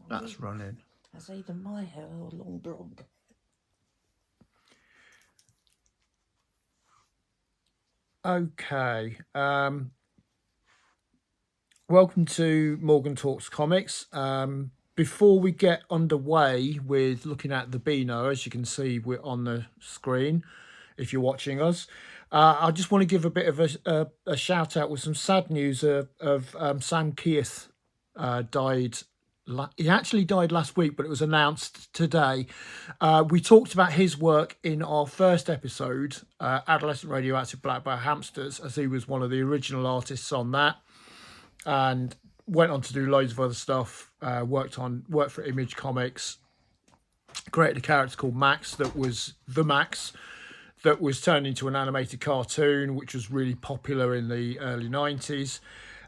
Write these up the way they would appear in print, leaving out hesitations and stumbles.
That's running. That's either my hair or long blonde. Okay. Welcome to Morgan Talks Comics. Before we get underway with looking at the Beano, as you can see, we're on the screen if you're watching us. I just want to give a bit of a shout out with some sad news of Sam Keith died. He actually died last week, but it was announced today. We talked about his work in our first episode, Adolescent Radioactive Black Bear Hamsters, as he was one of the original artists on that, and went on to do loads of other stuff. Worked for Image Comics, created a character called Max that was the Max, that was turned into an animated cartoon, which was really popular in the early 90s.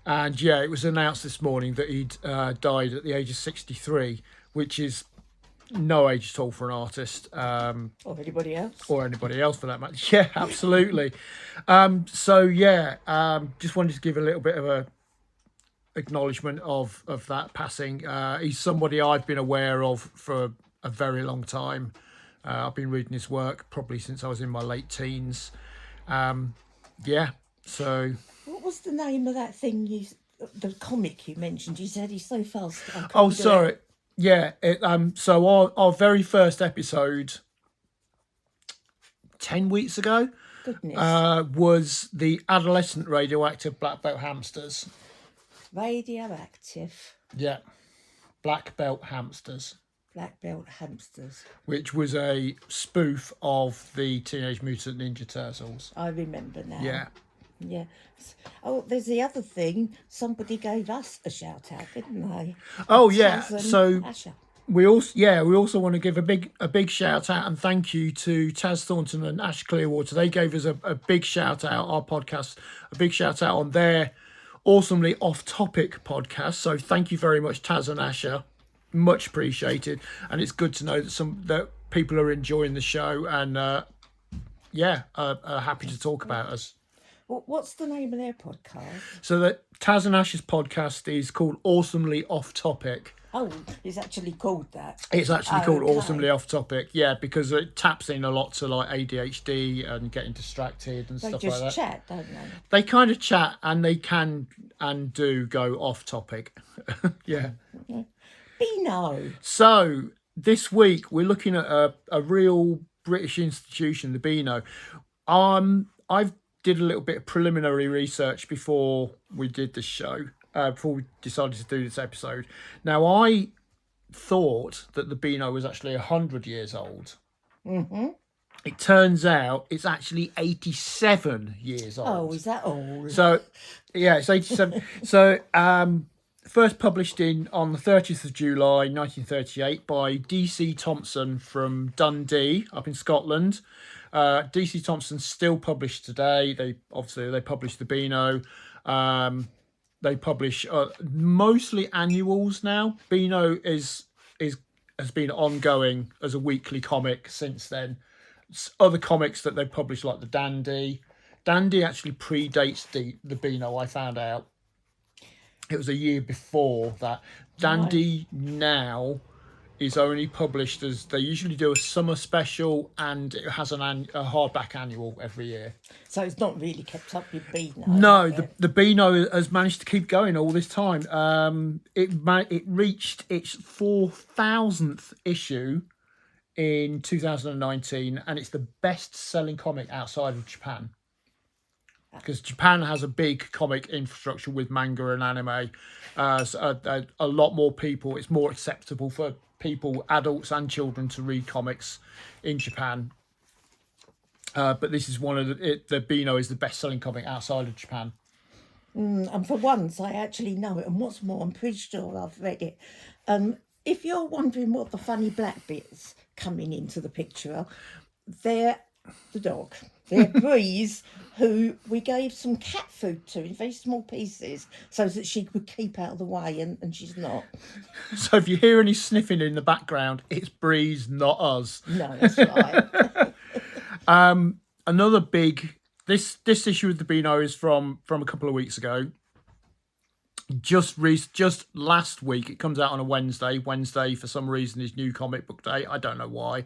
And yeah, it was announced this morning that he'd died at the age of 63, which is no age at all for an artist. Or anybody else. Or anybody else for that matter. Yeah, absolutely. Just wanted to give a little bit of a acknowledgement of that passing. He's somebody I've been aware of for a very long time. I've been reading his work probably since I was in my late teens. So What was the name of that thing the comic you mentioned? You said he's so fast. oh, sorry. Yeah. So our very first episode 10 weeks ago was the Adolescent Radioactive Black Belt Hamsters. Radioactive. Yeah. Black Belt Hamsters. Black Belt Hamsters. Which was a spoof of the Teenage Mutant Ninja Turtles. I remember now. Yeah. Yeah. Oh, there's the other thing. Somebody gave us a shout out, didn't they? Oh, yeah. So Asher. we also want to give a big shout out and thank you to Taz Thornton and Ash Clearwater. They gave us a big shout out, our podcast, a big shout out on their awesomely off topic podcast. So thank you very much, Taz and Asher. Much appreciated, and it's good to know that people are enjoying the show and are happy to talk about us. What's the name of their podcast? So that Taz and Ash's podcast is called Awesomely Off Topic. Oh, it's actually called that. It's actually called Awesomely Off Topic, yeah, because it taps in a lot to like ADHD and getting distracted and stuff like that. They just chat, don't they? They kind of chat, and they can and do go off topic. Yeah. Beano. So this week we're looking at a real British institution, the Beano. I've did a little bit of preliminary research before we did this show, before we decided to do this episode. Now, I thought that the Beano was actually 100 years old. Mm-hmm. It turns out it's actually 87 years old. Oh, is that old? So, yeah, it's 87. So, first published on the 30th of July 1938 by D.C. Thompson from Dundee up in Scotland. D.C. Thompson still published today. They publish the Beano. They publish mostly annuals now. Beano has been ongoing as a weekly comic since then. Other comics that they publish, like the Dandy. Dandy actually predates the Beano, I found out. It was a year before that. Dandy now is only published as they usually do a summer special, and it has a hardback annual every year. So it's not really kept up with Beano. No, the Beano has managed to keep going all this time. It reached its 4,000th issue in 2019, and it's the best-selling comic outside of Japan. Because Japan has a big comic infrastructure with manga and anime. So a lot more people. It's more acceptable for people, adults and children, to read comics in Japan. But this is one of the Beano is the best-selling comic outside of Japan. And for once, I actually know it. And what's more, I'm pretty sure I've read it. If you're wondering what the funny black bits coming into the picture, they're the dog. They're Breeze, who we gave some cat food to in very small pieces so that she would keep out of the way, and she's not. So if you hear any sniffing in the background, it's Breeze, not us. No, that's right. Another big... This issue of the Beano is from a couple of weeks ago. just last week, it comes out on a Wednesday. Wednesday, for some reason, is New Comic Book Day. I don't know why.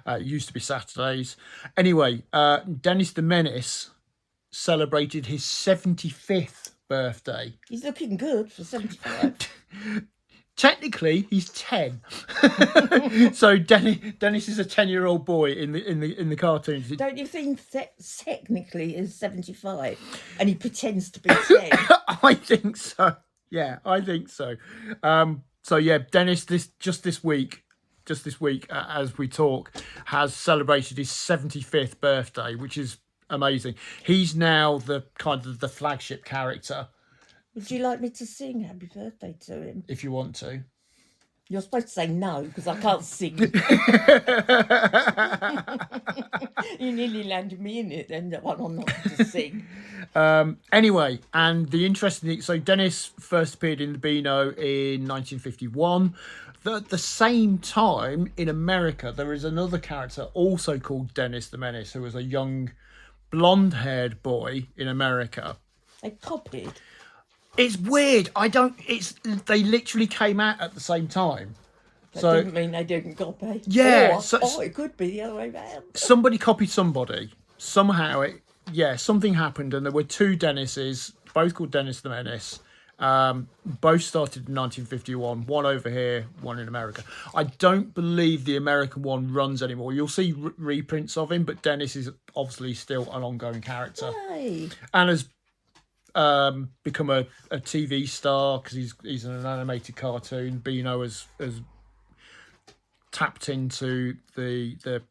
It used to be Saturdays. Anyway, Dennis the Menace celebrated his 75th birthday. He's looking good for 75. Technically, he's 10. So Dennis is a 10-year-old boy in the cartoons. Don't you think that technically is 75 and he pretends to be 10? I think so. Yeah, I think so. So yeah, Dennis, this week, as we talk, has celebrated his 75th birthday, which is amazing. He's now the kind of the flagship character. Would you like me to sing happy birthday to him? If you want to. You're supposed to say no, because I can't sing. You nearly landed me in it then, that one I'm not to sing. Anyway, and the interesting thing, so Dennis first appeared in the Beano in 1951. At the same time, in America, there is another character also called Dennis the Menace, who was a young blonde-haired boy in America. They copied. It's weird. They literally came out at the same time. That So didn't mean they didn't copy. yeah, Or it could be the other way round. somebody copied somebody. Somehow something happened, and there were two Dennises, both called Dennis the Menace. Both started in 1951. One over here, one in America. I don't believe the American one runs anymore. You'll see reprints of him, but Dennis is obviously still an ongoing character, Hey. and has become a TV star because he's in an animated cartoon. Beano has tapped into the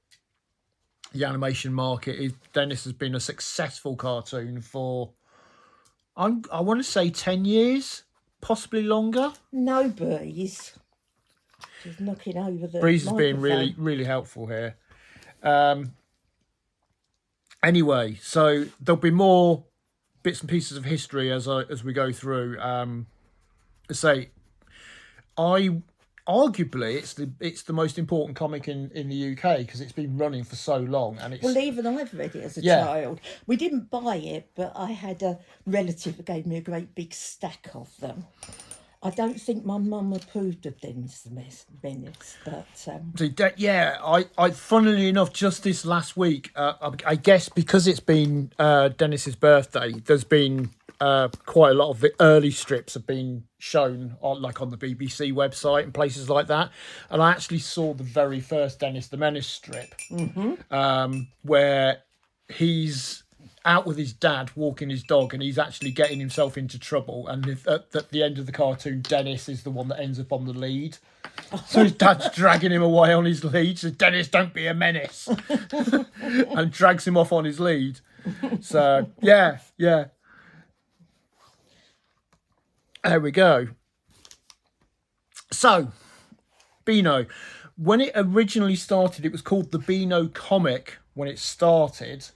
animation market. Dennis has been a successful cartoon for I want to say 10 years, possibly longer. No Breeze. She's knocking over the Breeze has been microphone. really helpful here. Anyway, so there'll be more bits and pieces of history as we go through. Arguably it's the most important comic in the UK because it's been running for so long, and it's Well, even I've read it as a Yeah. child. We didn't buy it, but I had a relative who gave me a great big stack of them. I don't think my mum approved of Dennis the Menace, but I funnily enough, just this last week, I guess because it's been Dennis's birthday, there's been quite a lot of the early strips have been shown on the BBC website and places like that. And I actually saw the very first Dennis the Menace strip, where he's out with his dad walking his dog, and he's actually getting himself into trouble. And at the end of the cartoon, Dennis is the one that ends up on the lead. So his dad's dragging him away on his lead. So Dennis, don't be a menace, and drags him off on his lead. So yeah. There we go. So, Beano. When it originally started, it was called the Beano comic when it started.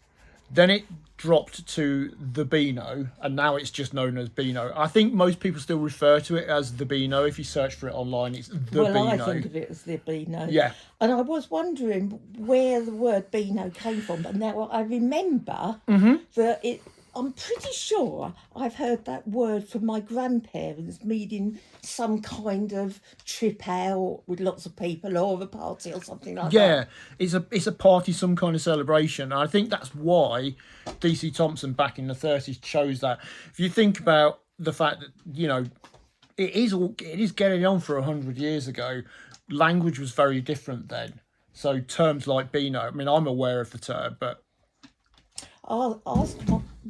Then it dropped to the Beano, and now it's just known as Beano. I think most people still refer to it as the Beano. If you search for it online, it's the Beano. I think of it as the Beano. Yeah. And I was wondering where the word Beano came from, but now I remember that I'm pretty sure I've heard that word from my grandparents, meaning some kind of trip out with lots of people or a party or something like that. Yeah, it's a party, some kind of celebration. And I think that's why DC Thompson back in the 30s chose that. If you think about the fact that, it is getting on for 100 years ago. Language was very different then. So terms like Beano, I mean, I'm aware of the term, but I'll ask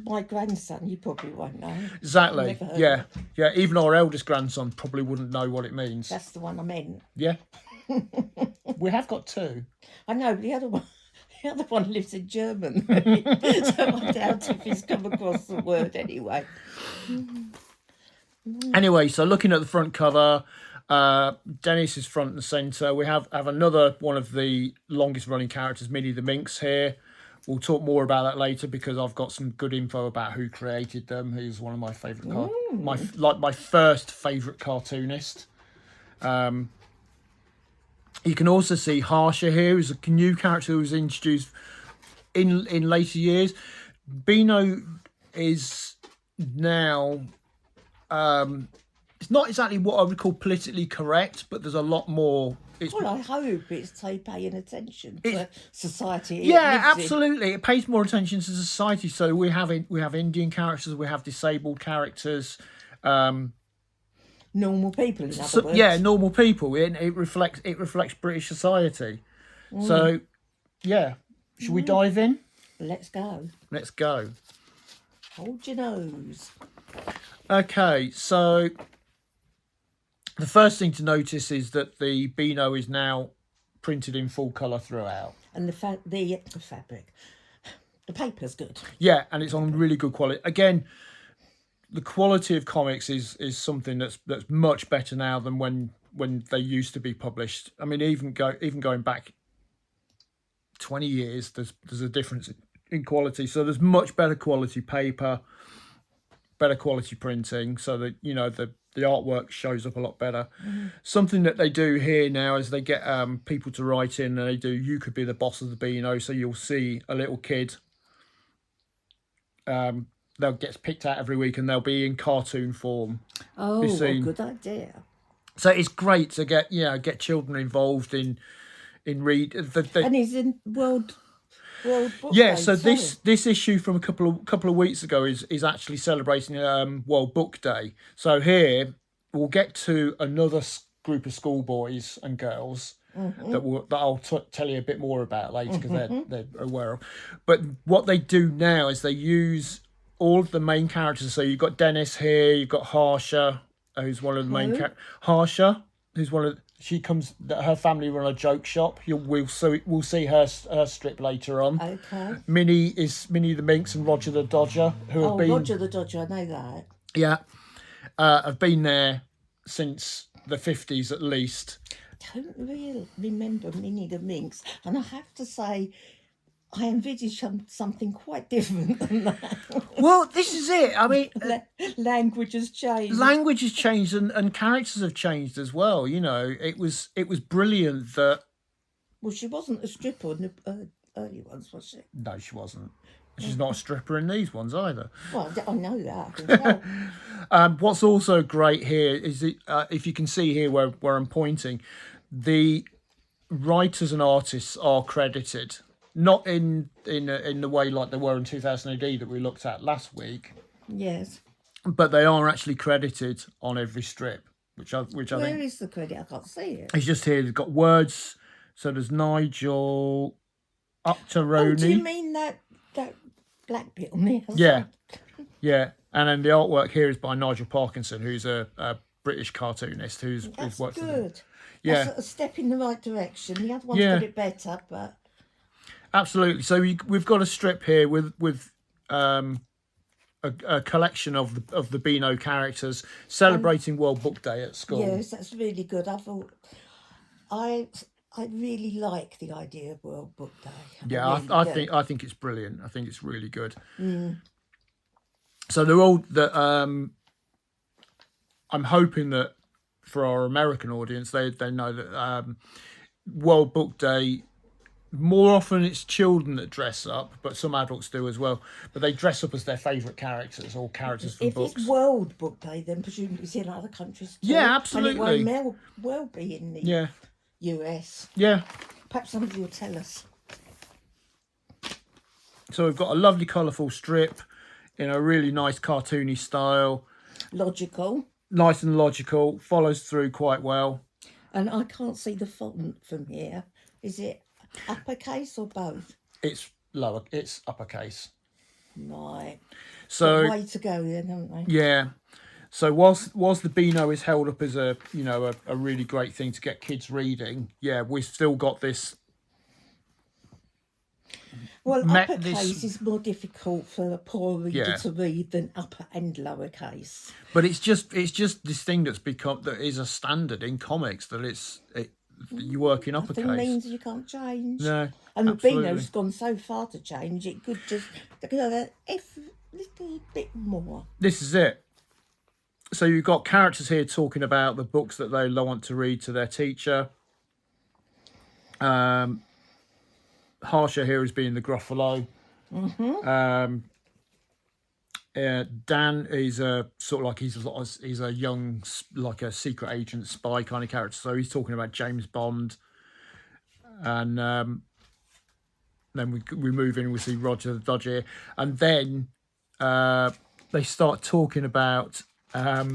my grandson, you probably won't know. exactly. Never heard Yeah. of it. Yeah. Even our eldest grandson probably wouldn't know what it means. That's the one I meant. Yeah. We have got two. I know, but the other one lives in Germany, so I doubt if he's come across the word anyway. Anyway, so looking at the front cover, Dennis is front and centre. We have another one of the longest running characters, Minnie the Minx, here. We'll talk more about that later because I've got some good info about who created them. He's one of my favourite, my first favourite cartoonist. You can also see Harsha here, who's a new character who was introduced in later years. Beano is now it's not exactly what I would call politically correct, but there's a lot more. Well, I hope it's paying attention It's to society it yeah, lives in. absolutely. It pays more attention to society. So we have Indian characters, we have disabled characters. Normal people, in other So, words. yeah, normal people. It reflects British society. So yeah, should we dive in? Let's go. Let's go. Hold your nose. Okay, so the first thing to notice is that the Beano is now printed in full colour throughout. And the fabric, the paper's good. Yeah, and it's on really good quality. Again, the quality of comics is something that's much better now than when they used to be published. I mean, even going back 20 years, there's a difference in quality. So there's much better quality paper, better quality printing, so that the artwork shows up a lot better. Something that they do here now is they get people to write in, and they do "You could be the boss of the Beano," so you'll see a little kid. They'll get picked out every week, and they'll be in cartoon form. Oh, what a good idea. So it's great to get children involved in read. And he's in World Book Yeah, Day, so sorry. this issue from a couple of weeks ago is actually celebrating World Book Day. So here we'll get to another group of schoolboys and girls that I'll tell you a bit more about later, because they're aware of. But what they do now is they use all of the main characters. So you've got Dennis here, you've got Harsha, who's one of the main characters. Harsha, who's one of her family run a joke shop. We'll see her strip later on. Okay. Minnie the Minx and Roger the Dodger, who have been Roger the Dodger, I know that. yeah, have been there since the 50s at least. I don't really remember Minnie the Minx, and I have to say, I envisage something quite different than that. Well, this is it. I mean, Language has changed. language has changed, and characters have changed as well. It was brilliant that. Well, she wasn't a stripper in the early ones, was she? No, she wasn't. She's not a stripper in these ones either. Well, I know that. I can tell. What's also great here is if you can see here where I'm pointing, the writers and artists are credited, not in the way like they were in 2000 AD that we looked at last week, Yes. but they are actually credited on every strip, which I Where think is the credit? I can't see it. it's just here. They've got words. So there's Nigel up to Roney. Oh, do you mean that black bit on there? Yeah. Yeah, and then the artwork here is by Nigel Parkinson, who's a British cartoonist who's That's worked for them. good. Yeah. That's a step in the right direction. The other one's Yeah. got it better, but Absolutely. So we've got a strip here with a collection of the Beano characters celebrating World Book Day at school. yes, that's really good. I thought I really like the idea of World Book Day. Yeah, really do. I think it's brilliant. I think it's really good. So they're all that. I'm hoping that for our American audience, they know that World Book Day. More often it's children that dress up, but some adults do as well. But they dress up as their favourite characters or characters from If books. it's World Book Day, then presumably it's in other countries too. Yeah, absolutely. And it won't well be in the Yeah, US. yeah. Perhaps somebody will tell us. So we've got a lovely colourful strip in a really nice cartoony style. Logical. Nice and logical, follows through quite well. And I can't see the font from here. Is it uppercase or both? It's uppercase. Right. So Way to go then, haven't they? yeah. So whilst the Beano is held up as a really great thing to get kids reading, yeah, we've still got this. Well, Met uppercase this- is more difficult for a poor reader Yeah. to read than upper and lowercase. But it's just this thing that is a standard in comics, that you work in Nothing uppercase. means you can't change. No, And the absolutely. Beano's gone so far to change, it could just go a little bit more. This is it. So you've got characters here talking about the books that they want to read to their teacher. Harsha here is being the Gruffalo. Dan is a sort of like he's a young like a secret agent spy kind of character. So he's talking about James Bond, and then we move in. We see Roger the Dodger, and then they start talking about a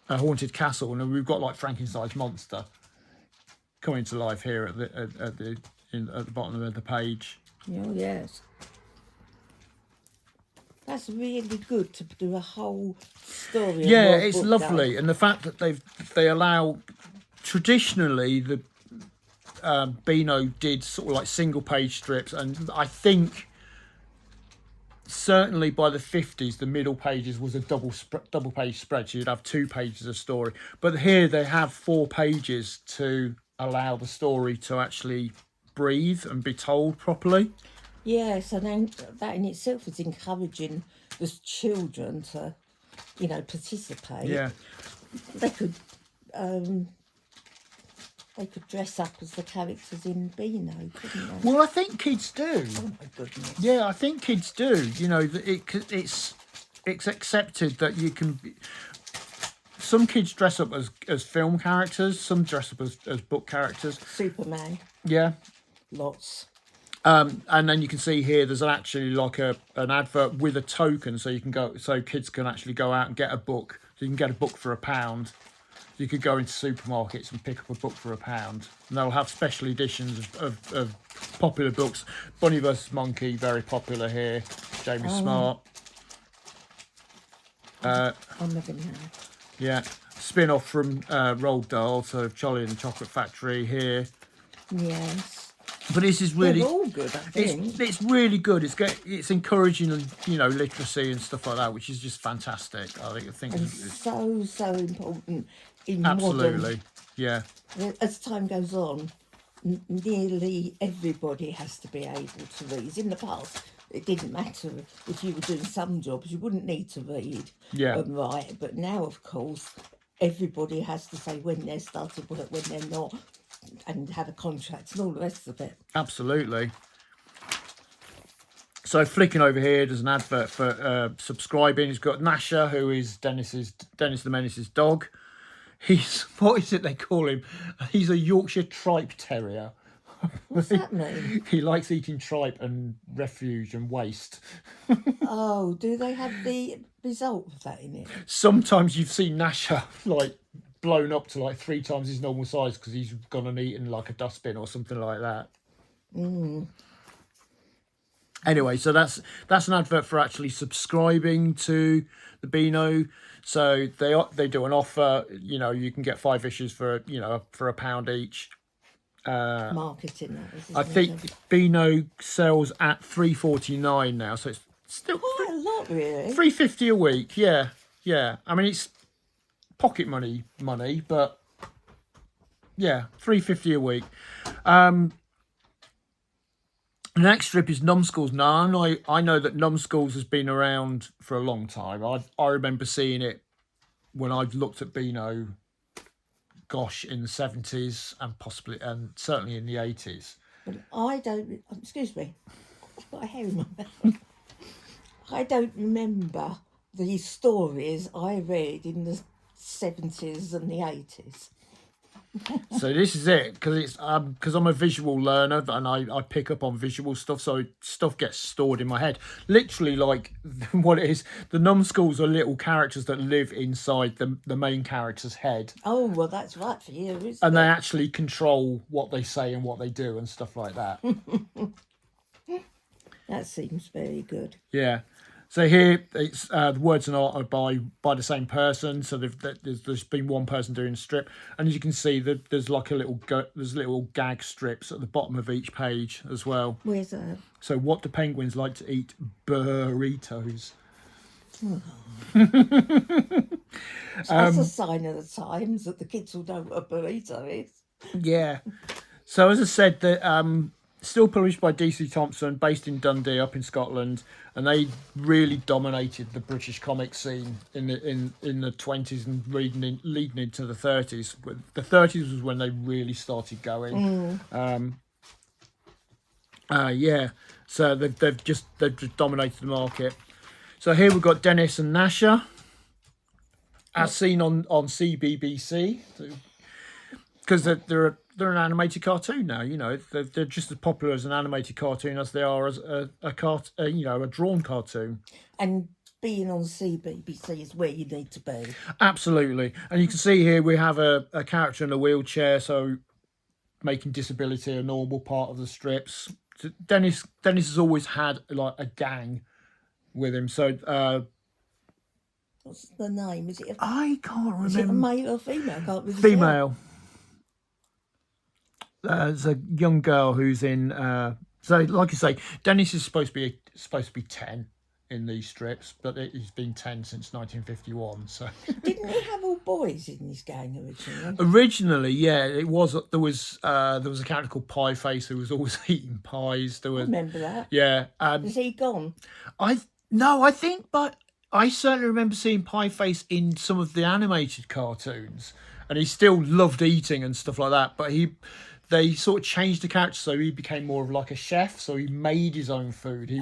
haunted castle, and we've got like Frankenstein's monster coming to life here at the bottom of the page. Oh, yes. That's really good to do a whole story. Yeah, of it's book, lovely, and the fact that they allow traditionally the Beano did sort of like single page strips, and I think certainly by the 50s the middle pages was a double page spread, so you'd have 2 pages of story, but here they have 4 pages to allow the story to actually breathe and be told properly. Yes, and then that in itself is encouraging the children to, participate. Yeah, They could they could dress up as the characters in Beano, couldn't they? well, I think kids do. Oh my goodness. Yeah, I think kids do. It's accepted that you can. Some kids dress up as film characters. Some dress up as book characters. Superman, Yeah, lots. and then you can see here there's actually like an advert with a token, so you can go, so kids can actually go out and get a book. So you can get a book for £1. You could go into supermarkets and pick up a book for £1, and they'll have special editions of popular books. Bunny vs Monkey, very popular here. Jamie Smart. I'm never know. Yeah, spin-off from Roald Dahl, so Charlie and the Chocolate Factory here. Yes. But this is really, They're all good, I think. it's really good. It's encouraging, literacy and stuff like that, which is just fantastic. I think And it's so important in absolutely, yeah, modern. As time goes on, nearly everybody has to be able to read. In the past, it didn't matter if you were doing some jobs; you wouldn't need to read Yeah. and write. But now, of course, everybody has to say when they're starting work, when they're not, and have a contract and all the rest of it. absolutely. So flicking over here, there's an advert for subscribing. He's got Nasha, who is Dennis the Menace's dog. He's, what is it they call him? He's a Yorkshire Tripe Terrier. What's that mean? He likes eating tripe and refuge and waste. Oh, do they have the result of that in it? Sometimes you've seen Nasha like blown up to like 3 times his normal size because he's gone and eaten like a dustbin or something like that. Anyway, so that's an advert for actually subscribing to the Beano. So they do an offer. You can get 5 issues for for £1 each. Marketing that is. I think Beano sells at £3.49 now, so it's still quite a lot, really. £3.50 a week. Yeah. I mean, it's pocket money, but yeah, £3.50 a week. The next strip is Numbskulls. Now, I know that Numbskulls has been around for a long time. I remember seeing it when I looked at Beano, gosh, in the 70s and certainly in the 80s. But I don't. Excuse me. I've got a hair in my mouth. I don't remember the stories I read in the 70s and the 80s. So this is it, because I'm a visual learner and I pick up on visual stuff, so stuff gets stored in my head. Literally, like what it is, the Numbskulls are little characters that live inside the main character's head. Oh, well, that's right for you, isn't it? And they actually control what they say and what they do and stuff like that. That seems very good. Yeah. So here, it's the words and art are by the same person. So there's been one person doing a strip, and as you can see, there's like there's little gag strips at the bottom of each page as well. Where's that? So what do penguins like to eat? Burritos. That's a sign of the times that the kids will know what a burrito is. Yeah. So as I said, that still published by DC Thompson, based in Dundee, up in Scotland, and they really dominated the British comic scene in the 20s and leading into the 30s. The 30s was when they really started going. Yeah. So they've just dominated the market. So here we've got Dennis and Nasha, as seen on CBBC, because they're an animated cartoon now. You know, they're just as popular as an animated cartoon as they are as a drawn cartoon. And being on CBBC is where you need to be. Absolutely, and you can see here we have a character in a wheelchair, so making disability a normal part of the strips. Dennis has always had like a gang with him, so What's the name? I can't Is it a remember. male or female? I can't really tell. Female. There's a young girl who's in. So, like I say, Dennis is supposed to be 10 in these strips, but he's been 10 since 1951. So, Didn't he have all boys in his gang originally? originally, yeah, it was. There was a character called Pie Face who was always eating pies. There I was, remember that. yeah. Is he gone? I think, but I certainly remember seeing Pie Face in some of the animated cartoons, and he still loved eating and stuff like that. But they sort of changed the character, so he became more of like a chef. So he made his own food. He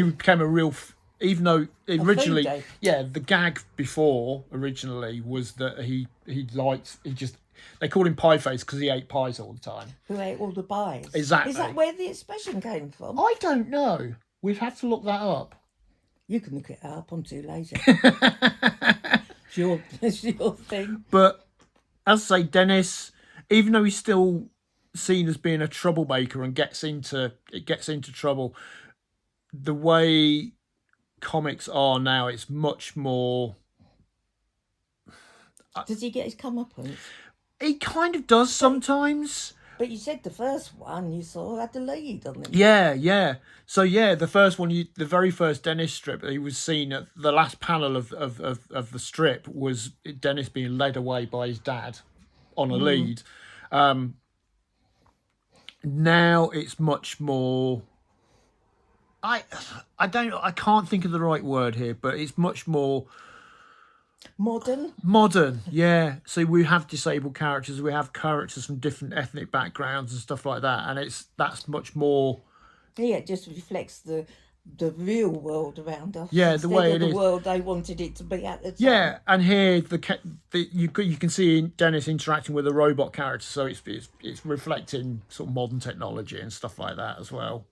became a real. Even though originally, foodie. yeah, the gag before originally was that they called him Pie Face because he ate pies all the time. Who ate all the pies? Exactly. Is that where the expression came from? I don't know. We'd have to look that up. You can look it up. I'm too lazy. It's your thing. But as I say, Dennis, even though he's still seen as being a troublemaker and gets into trouble, the way comics are now, it's much more. Does he get his comeuppance? He kind of does sometimes. But you said the first one you saw had the lead on it. Yeah. So yeah, the first one, the very first Dennis strip, he was seen at the last panel of the strip was Dennis being led away by his dad on a lead. Now it's much more. I can't think of the right word here, but it's much more Modern. Yeah. So we have disabled characters, we have characters from different ethnic backgrounds and stuff like that, and that's much more. Yeah, it just reflects the real world around us. Yeah, instead the way of it the is. world they wanted it to be at the time. Yeah, and here you can see Dennis interacting with a robot character, so it's reflecting sort of modern technology and stuff like that as well.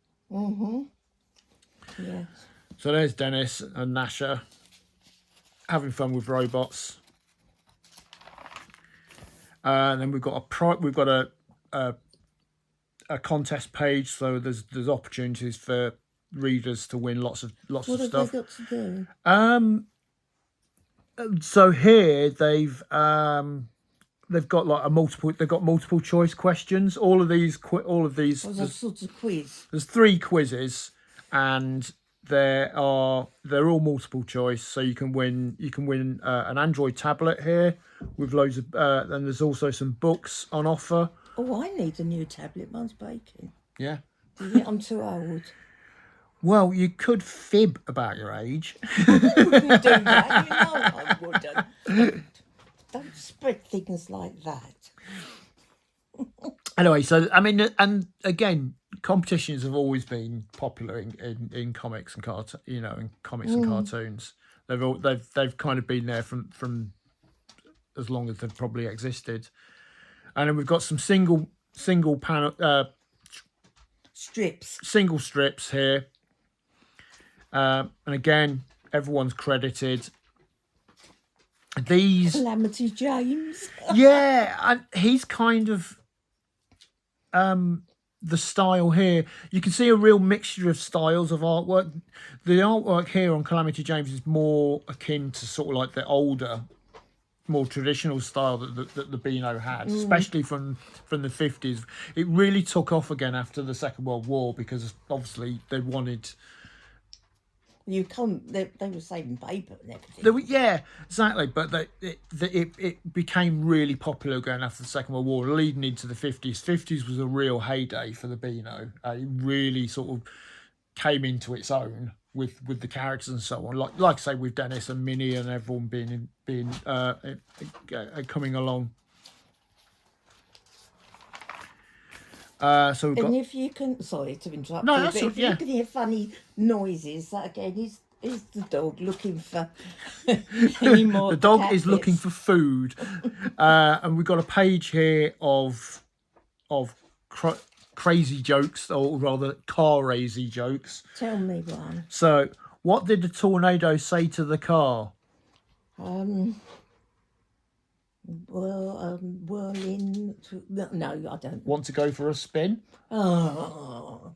Yes. So there's Dennis and Nasha having fun with robots. And then we've got a contest page, so there's opportunities for readers to win lots of What stuff. have they got to do? So here they've got multiple choice questions. All of these What's a sort of quiz? there's 3 quizzes, and they're all multiple choice, so you can win an Android tablet here with loads of and there's also some books on offer. Oh, I need a new tablet. Mine's breaking. Yeah. I'm too old. Well, you could fib about your age. Wouldn't do that. You know I wouldn't. Don't spread things like that. Anyway, so I mean, and again, competitions have always been popular in comics and and cartoons. They've kind of been there from as long as they've probably existed. And then we've got some single panel single strips here, and again, everyone's credited. These Calamity James. yeah, and he's kind of the style here. You can see a real mixture of styles of artwork. The artwork here on Calamity James is more akin to sort of like the older, more traditional style that the Beano had, especially from the 50s. It really took off again after the Second World War because obviously they wanted. You can't. They were saving paper and everything. Yeah, exactly. But it became really popular again after the Second World War, leading into the 50s. 50s was a real heyday for the Beano. It really sort of came into its own with the characters and so on. Like I say, with Dennis and Minnie and everyone being coming along. So we've got. And if you can, sorry to interrupt No, you, that's but if yeah. you can hear funny noises, that again is Is the dog looking for any more The dog cat is looking bits? for food, and we've got a page here of crazy jokes, or rather car crazy jokes. Tell me one. So, what did the tornado say to the car? Whirling. No, I don't. Want to go for a spin? Oh,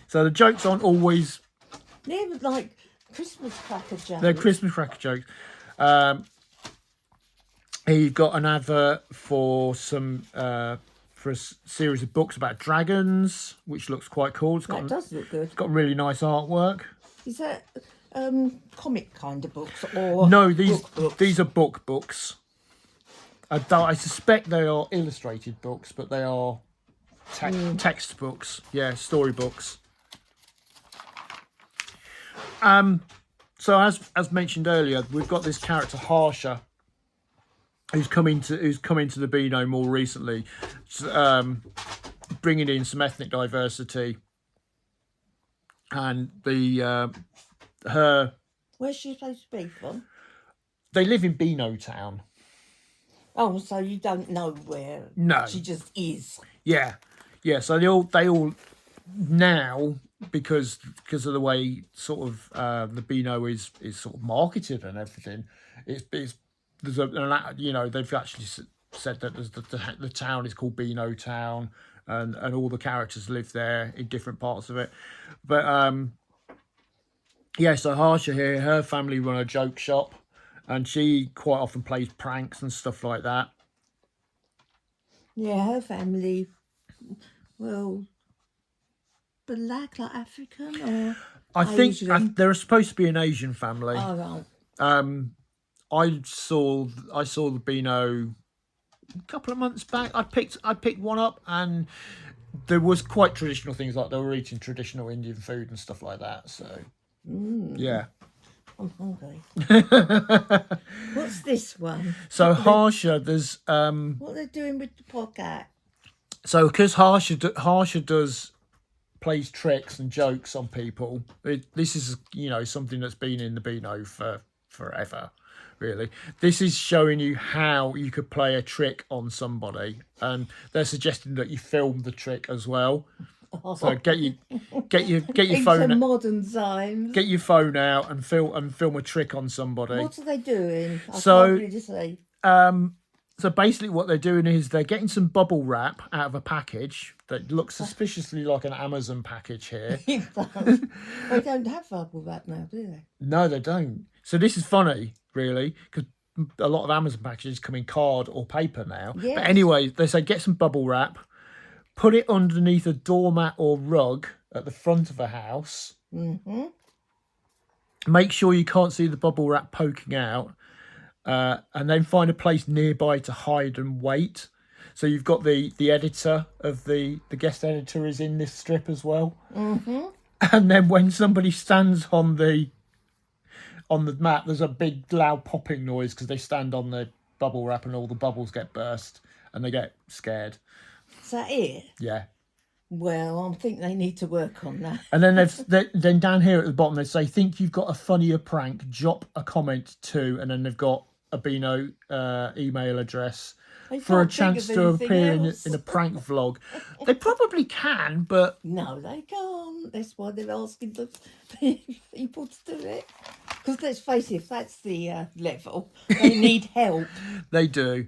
So the jokes aren't always, they're like Christmas cracker they're jokes. Christmas cracker jokes. Here you've got an advert for some for a series of books about dragons, which looks quite cool. That does look good. It's got really nice artwork. Is that comic kind of books or No, these books? these are books. I suspect they are illustrated books, but they are text books. Yeah, storybooks. So as mentioned earlier, we've got this character Harsha, who's come into the Beano more recently, bringing in some ethnic diversity, and her Where's she supposed to be from? they live in Beano town. Oh, so you don't know where? No. She just is. Yeah. So they all now, because of the way sort of the Beano is sort of marketed and everything, it's there's they've actually said that the town is called Beano Town, and all the characters live there in different parts of it. But so Harsha here, her family run a joke shop, and she quite often plays pranks and stuff like that. Yeah, her family. Well, black, like African, or I think Asian? they're supposed to be an Asian family. Oh, right. I saw the Beano a couple of months back. I picked one up, and there was quite traditional things, like they were eating traditional Indian food and stuff like that. So yeah. I'm hungry. What's this one? So Harsha, there's What they're doing with the pocket? so because Harsha plays tricks and jokes on people. This is something that's been in the Beano for forever. Really, this is showing you how you could play a trick on somebody, and they're suggesting that you film the trick as well. So get your phone, Into modern times. get your phone out and film a trick on somebody. What are they doing? I So- can't really see. So basically, what they're doing is they're getting some bubble wrap out of a package that looks suspiciously like an Amazon package here. They don't have bubble wrap now, do they? No, they don't. So this is funny, really, because a lot of Amazon packages come in card or paper now. Yes. But anyway, they say get some bubble wrap, put it underneath a doormat or rug at the front of a house. Mm-hmm. Make sure you can't see the bubble wrap poking out, and then find a place nearby to hide and wait. So you've got the editor of the guest editor is in this strip as well. Mm-hmm. And then when somebody stands on the mat, there's a big loud popping noise because they stand on the bubble wrap and all the bubbles get burst and they get scared. Is that it? Yeah. Well, I think they need to work on that. And then then down here at the bottom they say, think you've got a funnier prank, drop a comment too, and then they've got a Beano email address They for a can't think chance of to anything appear else. in a prank vlog. They probably can, but No, they can't. That's why they're asking the people to do it. Because let's face it, if that's the level, they need help. they do.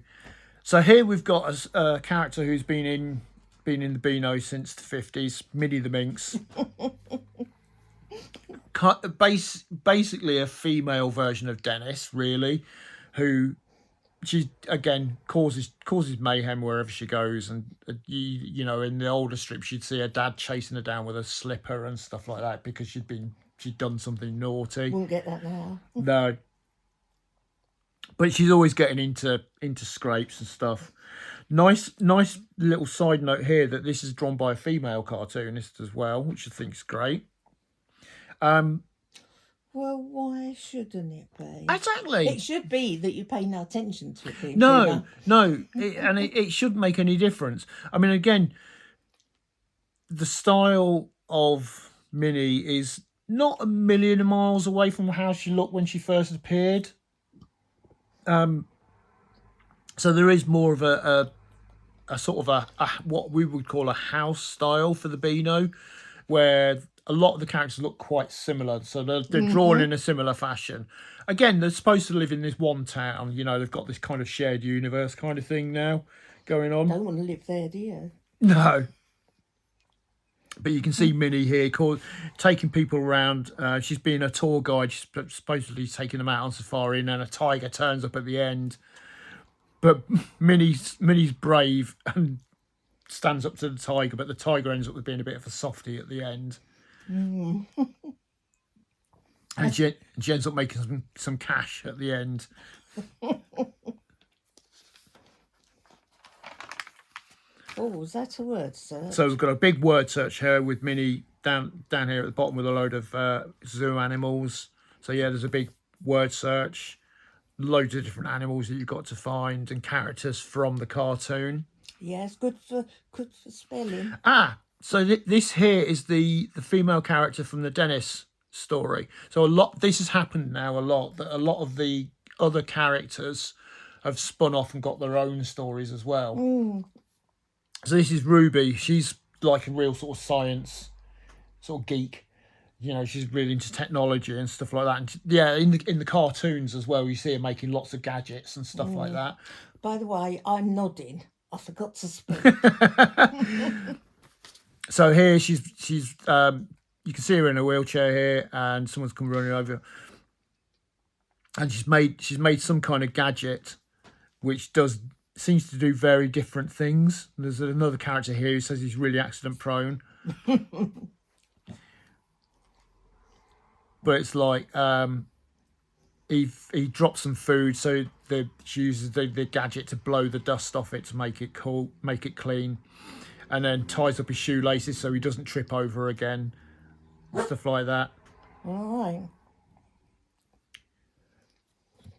So here we've got a character who's been in the Beano since the 50s, Minnie the Minx. Basically a female version of Dennis, really, who she again causes mayhem wherever she goes, and you know, in the older strips you'd see her dad chasing her down with a slipper and stuff like that because she'd done something naughty. Won't get that now. No, but she's always getting into scrapes and stuff. Nice little side note here that this is drawn by a female cartoonist as well, which I think is great. Well, why shouldn't it be? Exactly. It should be that you pay no attention to it. No, it shouldn't make any difference. I mean, again, the style of Minnie is not a million miles away from how she looked when she first appeared. So there is more of a sort of a what we would call a house style for the Beano, where a lot of the characters look quite similar. So they're drawn in a similar fashion. Again, they're supposed to live in this one town. You know, they've got this kind of shared universe kind of thing now going on. Don't want to live there, do you? No. But you can see Minnie here taking people around. She's being a tour guide. She's supposedly taking them out on safari, and then a tiger turns up at the end. But Minnie's brave and stands up to the tiger, but the tiger ends up with being a bit of a softie at the end. And she ends up making some cash at the end. Oh, is that a word search? So we've got a big word search here with Minnie down here at the bottom with a load of zoo animals. So yeah, there's a big word search, loads of different animals that you've got to find, and characters from the cartoon. Yes, good for spelling. So this here is the female character from the Dennis story. So this has happened now a lot, that a lot of the other characters have spun off and got their own stories as well. So this is Ruby. She's like a real sort of science sort of geek. You know, she's really into technology and stuff like that. And yeah, in the cartoons as well, you see her making lots of gadgets and stuff like that. By the way, I'm nodding. I forgot to speak. So here she's you can see her in a wheelchair here, and someone's come running over, and she's made some kind of gadget, which seems to do very different things. There's another character here who says he's really accident prone. But it's like he drops some food, so she uses the gadget to blow the dust off it to make it cool, make it clean, and then ties up his shoelaces so he doesn't trip over again, stuff like that. All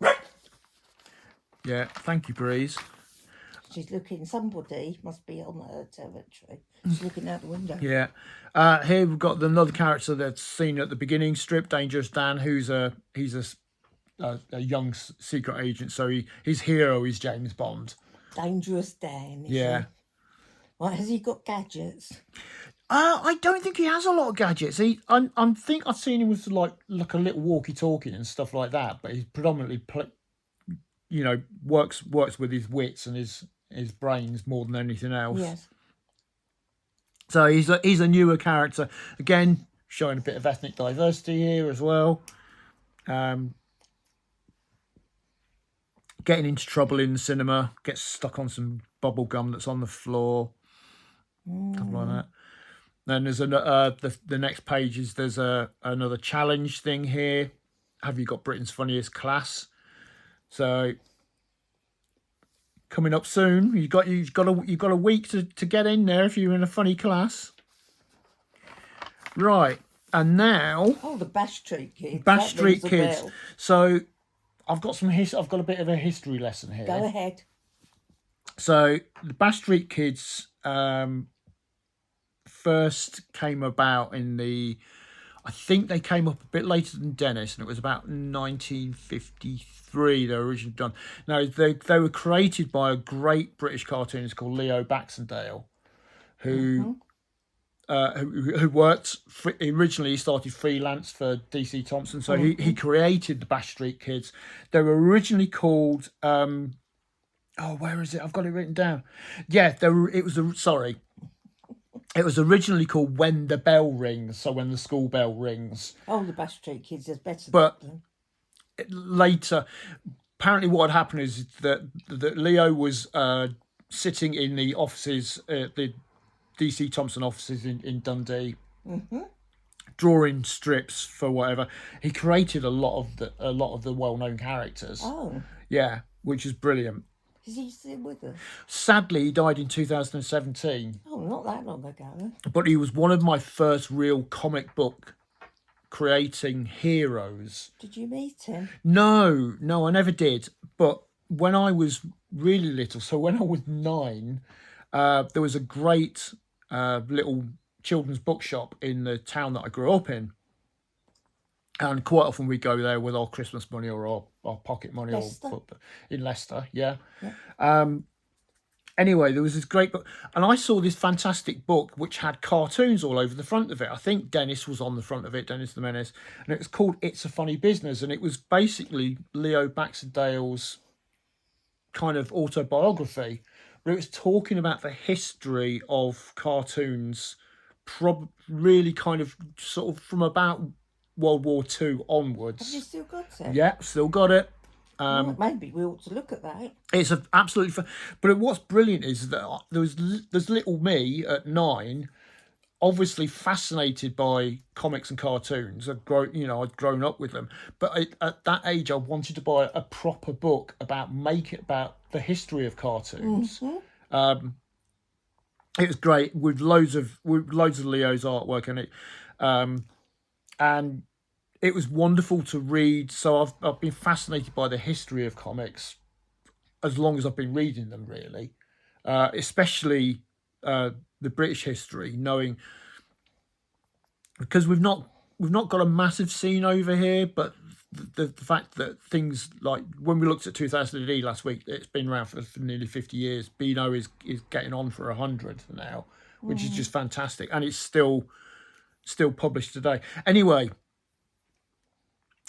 right. Yeah, thank you, Breeze. She's looking, somebody must be on her territory. She's looking out the window. Yeah. Here we've got another character that's seen at the beginning strip, Dangerous Dan, he's a young secret agent. So his hero is James Bond. Dangerous Dan. Yeah. Right, has he got gadgets? I don't think he has a lot of gadgets. I think I've seen him with like a little walkie-talkie and stuff like that. But he's predominantly works with his wits and his brains more than anything else. Yes. So he's a newer character, again showing a bit of ethnic diversity here as well. Getting into trouble in the cinema, gets stuck on some bubble gum that's on the floor, stuff like that. Then there's the next page is there's another challenge thing here. Have you got Britain's funniest class? So coming up soon. You've got a week to get in there if you're in a funny class. Right, and now the Bash Street Kids. Bash Street Kids. So I've got I've got a bit of a history lesson here. Go ahead. So the Bash Street Kids first came about I think they came up a bit later than Dennis, and it was about 1953 they were originally done. Now, they were created by a great British cartoonist called Leo Baxendale, who worked, originally he started freelance for DC Thompson, so he created the Bash Street Kids. They were originally called, where is it? I've got it written down. Yeah, it was originally called When the Bell Rings, so when the school bell rings. The Bash Street Kids is better. But later, apparently what had happened is that Leo was sitting in the offices, the DC Thompson offices in Dundee, drawing strips for whatever. He created a lot of the well-known characters. Oh. Yeah, which is brilliant. Is he still with us? Sadly, he died in 2017. Oh, not that long ago. But he was one of my first real comic book creating heroes. Did you meet him? No, I never did. But when I was really little, so when I was 9, there was a great little children's bookshop in the town that I grew up in. And quite often we go there with our Christmas money or our pocket money Leicester. or in Leicester, yeah. Yeah. Anyway, there was this great book, and I saw this fantastic book which had cartoons all over the front of it. I think Dennis was on the front of it, Dennis the Menace, and it was called It's a Funny Business, and it was basically Leo Baxendale's kind of autobiography, but it was talking about the history of cartoons, really kind of sort of from about World War Two Have you onwards. still got it? Yeah, still got it. Right, maybe we ought to look at that. It's a, absolutely fun. But what's brilliant is that there's little me at 9, obviously fascinated by comics and cartoons. I'd grown up with them, but at that age, I wanted to buy a proper book about the history of cartoons. It was great with loads of Leo's artwork in it, and it was wonderful to read. So I've been fascinated by the history of comics as long as I've been reading them, really, especially the British history, knowing because we've not got a massive scene over here, but the fact that things like when we looked at 2000 AD last week, it's been around for nearly 50 years. Beano is getting on for 100 now, which is just fantastic, and it's still published today. Anyway,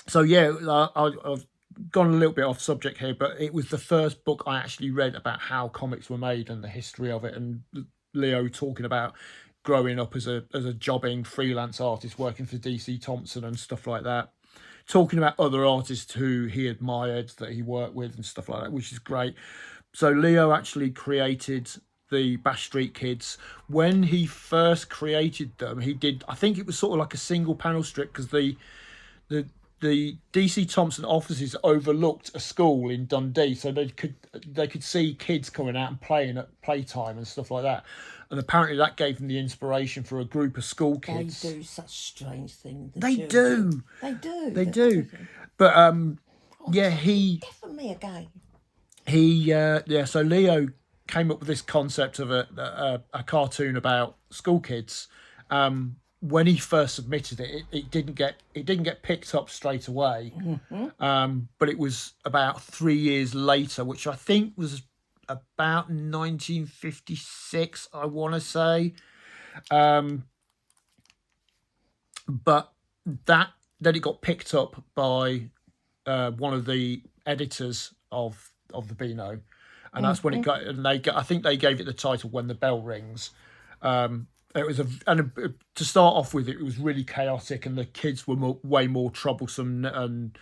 so yeah, I've gone a little bit off subject here, but it was the first book I actually read about how comics were made and the history of it, and Leo talking about growing up as a jobbing freelance artist working for DC Thompson and stuff like that, talking about other artists who he admired that he worked with and stuff like that, which is great. So Leo actually created the Bash Street Kids. When he first created them, he did, I think it was sort of like a single panel strip, because the the DC Thompson offices overlooked a school in Dundee, so they could see kids coming out and playing at playtime and stuff like that. And apparently that gave them the inspiration for a group of school They kids. do such strange things. They do. They do. They do. But yeah, For me again. so Leo came up with this concept of a cartoon about school kids. When he first submitted it, it didn't get picked up straight away. But it was about 3 years later, which I think was about 1956, I want to say. But then it got picked up by one of the editors of the Beano, and that's when it got. And I think they gave it the title "When the Bell Rings." It was to start off with, it was really chaotic, and the kids were way more troublesome and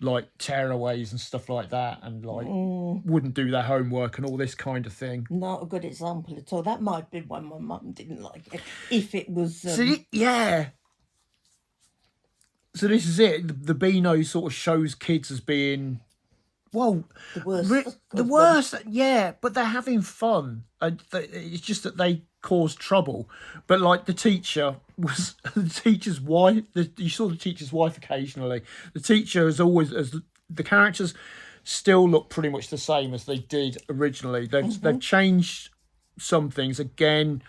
like tearaways and stuff like that, and like wouldn't do their homework and all this kind of thing. Not a good example at all. That might be why my mum didn't like it. If it was. Yeah. So this is it. The Beano sort of shows kids as being, well, the worst. the worst. Yeah, but they're having fun. It's just that they cause trouble. But like the teacher was the teacher's wife. You saw the teacher's wife occasionally. The teacher is always, as the characters still look pretty much the same as they did originally. They've changed some things again.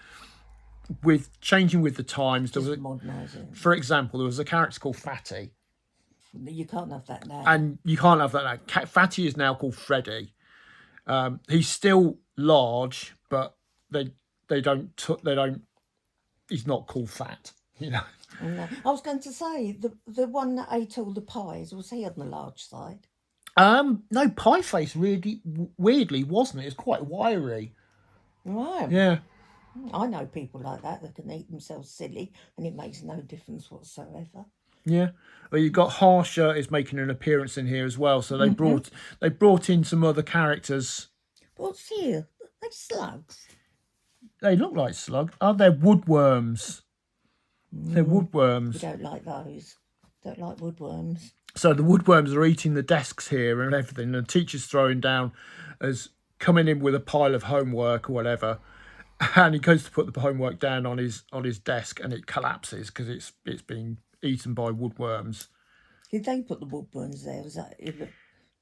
With changing with the times, there was modernising. for example, there was a character called Fatty. You can't have that now. And you can't have that now. Fatty is now called Freddy. He's still large, but they don't. He's not called fat. No. I was going to say the one that ate all the pies, was he on the large side? No, Pie Face really weirdly wasn't it? It's quite wiry. Right. Yeah. I know people like that can eat themselves silly, and it makes no difference whatsoever. Yeah. Well, you've got Harsher is making an appearance in here as well. So they brought in some other characters. What's here? They slugs. They look like slug. Oh, they're woodworms. They're woodworms. We don't like those. Don't like woodworms. So the woodworms are eating the desks here and everything. And the teacher's throwing down as coming in with a pile of homework or whatever. And he goes to put the homework down on his desk, and it collapses because it's being eaten by woodworms. Did they put the woodworms there? Was that it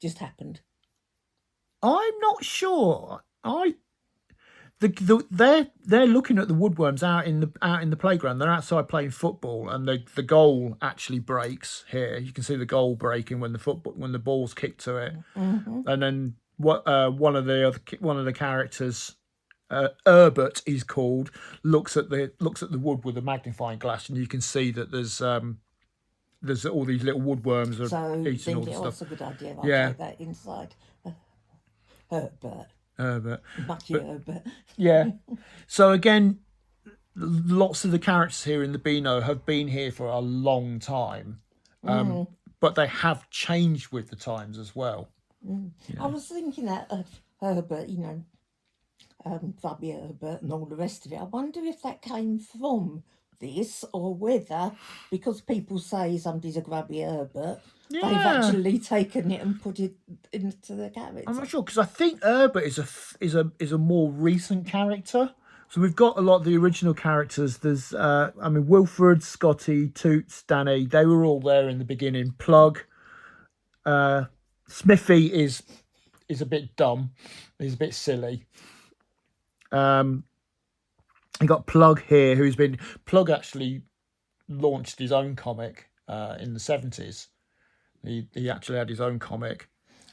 just happened? I'm not sure. they're looking at the woodworms out in the playground. They're outside playing football, and the goal actually breaks here. You can see the goal breaking when the ball's kicked to it, and then one of the characters, Herbert, he's called, looks at the wood with a magnifying glass, and you can see that there's all these little woodworms So eating all think the it was stuff. a good idea. I'll Yeah. take that inside. Herbert. Herbert. Mucky Herbert. Yeah. So again, lots of the characters here in the Beano have been here for a long time, but they have changed with the times as well. I was thinking that of Herbert, Grubby Herbert and all the rest of it. I wonder if that came from this or whether, because people say somebody's a Grubby Herbert, they've actually taken it and put it into the character. I'm not sure, because I think Herbert is a more recent character. So we've got a lot of the original characters. There's Wilfred, Scotty, Toots, Danny. They were all there in the beginning. Plug, Smithy is a bit dumb. He's a bit silly. You got Plug here, Plug actually launched his own comic in the 70s. He actually had his own comic.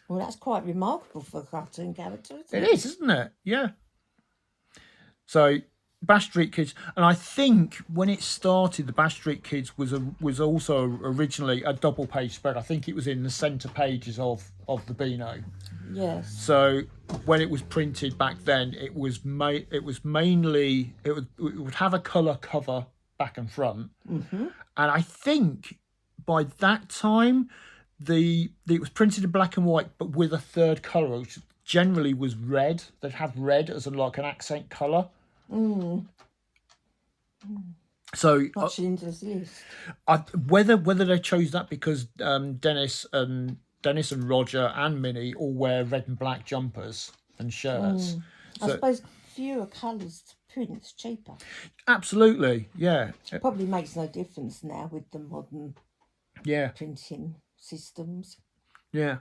Well, that's quite remarkable for a cartoon character, isn't it? It is, isn't it? Yeah. So Bash Street Kids, and I think when it started, the Bash Street Kids was also originally a double page spread. I think it was in the centre pages of the Beano. Yes. So when it was printed back then, it would have a colour cover back and front, and I think by that time it was printed in black and white, but with a third colour, which generally was red. They'd have red as like an accent colour. So much into this list. Whether they chose that because Dennis and Roger and Minnie all wear red and black jumpers and shirts. I suppose fewer colours to print's cheaper. Absolutely, yeah. It probably makes no difference now with the modern printing systems. Yeah.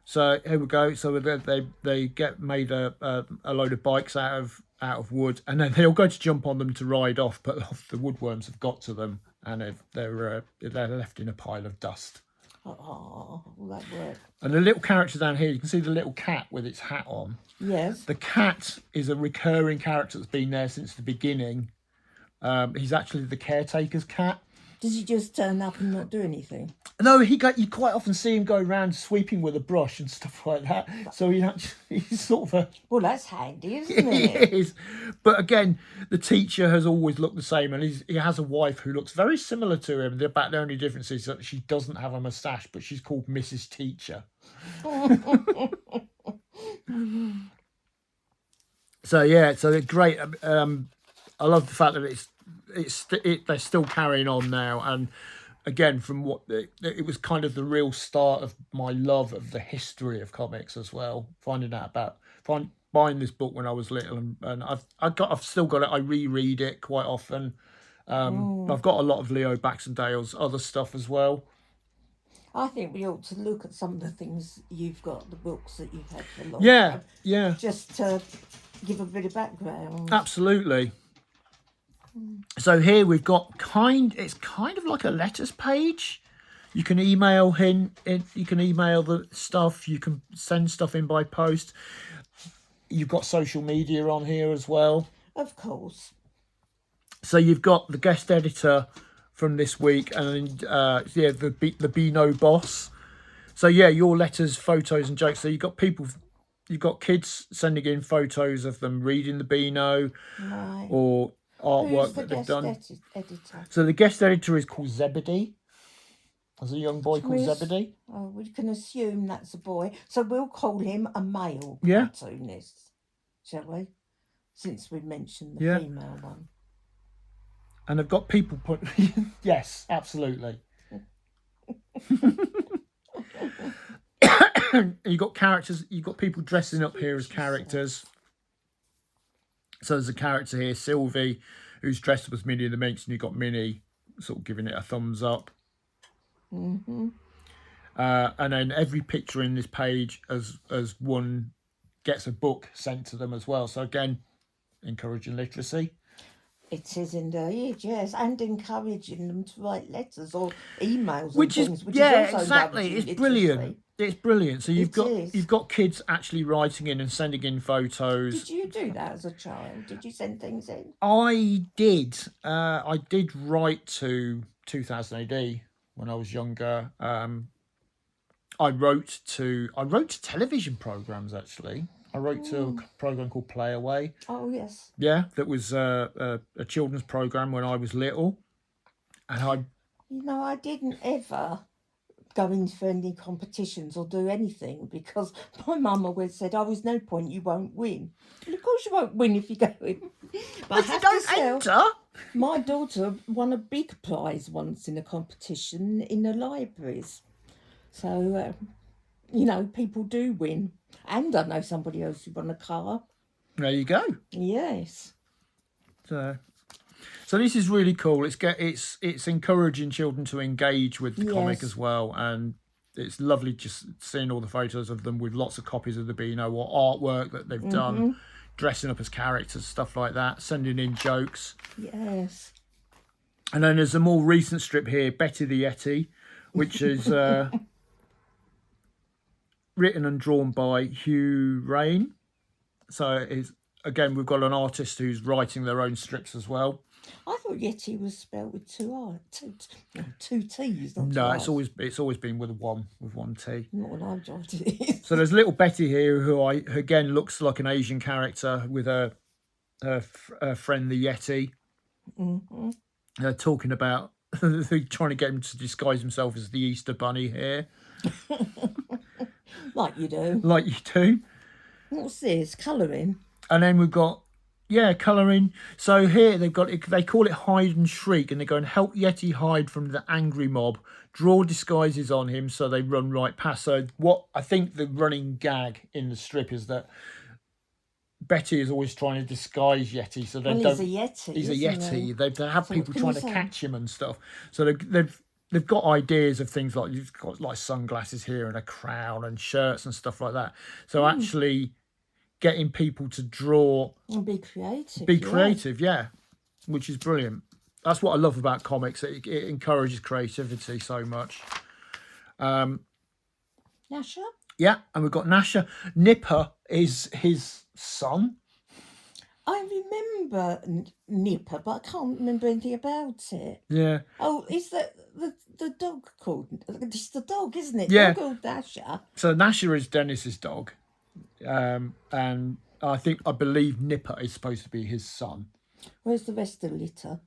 So here we go. So they get made a load of bikes out of wood, and then they all go to jump on them to ride off, but the woodworms have got to them, and they're left in a pile of dust. Oh, that worked. And the little character down here, you can see the little cat with its hat on. Yes. The cat is a recurring character that's been there since the beginning. He's actually the caretaker's cat. Does he just turn up and not do anything? No, you quite often see him go around sweeping with a brush and stuff like that. So he's sort of a... Well, that's handy, isn't it? He is. But again, the teacher has always looked the same, and he has a wife who looks very similar to him. The only difference is that she doesn't have a moustache, but she's called Mrs. Teacher. So they're great. I love the fact that they're still carrying on now, and again, from what it was kind of the real start of my love of the history of comics as well. Finding out buying this book when I was little, and I've still got it. I reread it quite often. I've got a lot of Leo Baxendale's other stuff as well. I think we ought to look at some of the things you've got, the books that you've had for a long time. Yeah. Just to give a bit of background. Absolutely. So here we've got it's kind of like a letters page. You can email him, you can email the stuff, you can send stuff in by post. You've got social media on here as well. Of course. So you've got the guest editor from this week, and the Beano boss. So your letters, photos and jokes. So you've got kids sending in photos of them reading the Beano, right, or artwork Who's the that they've guest done. Editor? So the guest editor is called Zebedee. There's a young boy called Zebedee. Oh, we can assume that's a boy. So we'll call him a male cartoonist, shall we? Since we mentioned the female one. And they've got people put... Yes, absolutely. You've got characters, you've got people dressing up here as characters. So there's a character here, Sylvie, who's dressed up as Minnie and the Minx, and you've got Minnie sort of giving it a thumbs up. And then every picture in this page has one gets a book sent to them as well. So again, encouraging literacy. It is indeed, yes, and encouraging them to write letters or emails and Which is, things, which is yeah, also exactly. encouraging It's brilliant. literacy. It's brilliant. So It is. you've got kids actually writing in and sending in photos. Did you do that as a child? Did you send things in? I did. I did write to 2000 AD when I was younger. I wrote to television programs actually. I wrote to a program called Play Away. Oh, yes. Yeah, that was a children's program when I was little, and I You know, I didn't ever go into any competitions or do anything because my mum always said, oh, there's no point, you won't win. And of course you won't win if you go in. But I if you have to don't say, enter. my daughter won a big prize once in a competition in the libraries. So, you know, people do win. And I know somebody else who won a car. There you go. Yes. So this is really cool. It's encouraging children to engage with the comic Yes. as well, and it's lovely just seeing all the photos of them with lots of copies of the Beano or artwork that they've done, dressing up as characters, stuff like that, sending in jokes. Yes. And then there's a more recent strip here, Betty the Yeti, which is written and drawn by Hugh Rain. So it's, again, we've got an artist who's writing their own strips as well. I thought Yeti was spelled with two T's, not No, two it's always been with one T. Not when I jotted it. So there's little Betty here, who again looks like an Asian character with her friend the Yeti. They're talking about trying to get him to disguise himself as the Easter Bunny here, Like you do. like you do. What's this? Colouring? And then we've got colouring. So here they call it hide and shriek, and they go and help Yeti hide from the angry mob. Draw disguises on him so they run right past. So what I think the running gag in the strip is that Betty is always trying to disguise Yeti, so they Well, don't. he's a Yeti. He's a isn't Yeti. he? They have So people what can trying you to say? catch him and stuff. So they've got ideas of things like you've got like sunglasses here and a crown and shirts and stuff like that. So actually getting people to draw, And be creative. be yeah. creative, yeah, which is brilliant. That's what I love about comics. It encourages creativity so much. Nasha? Yeah, and we've got Nasha. Nipper is his son. I remember Nipper, but I can't remember anything about it. Yeah, Oh, is that the dog called? It's the dog, isn't it? Yeah. Dog called Nasha. so Nasha is Dennis's dog, and I believe Nipper is supposed to be his son. Where's the rest of the litter?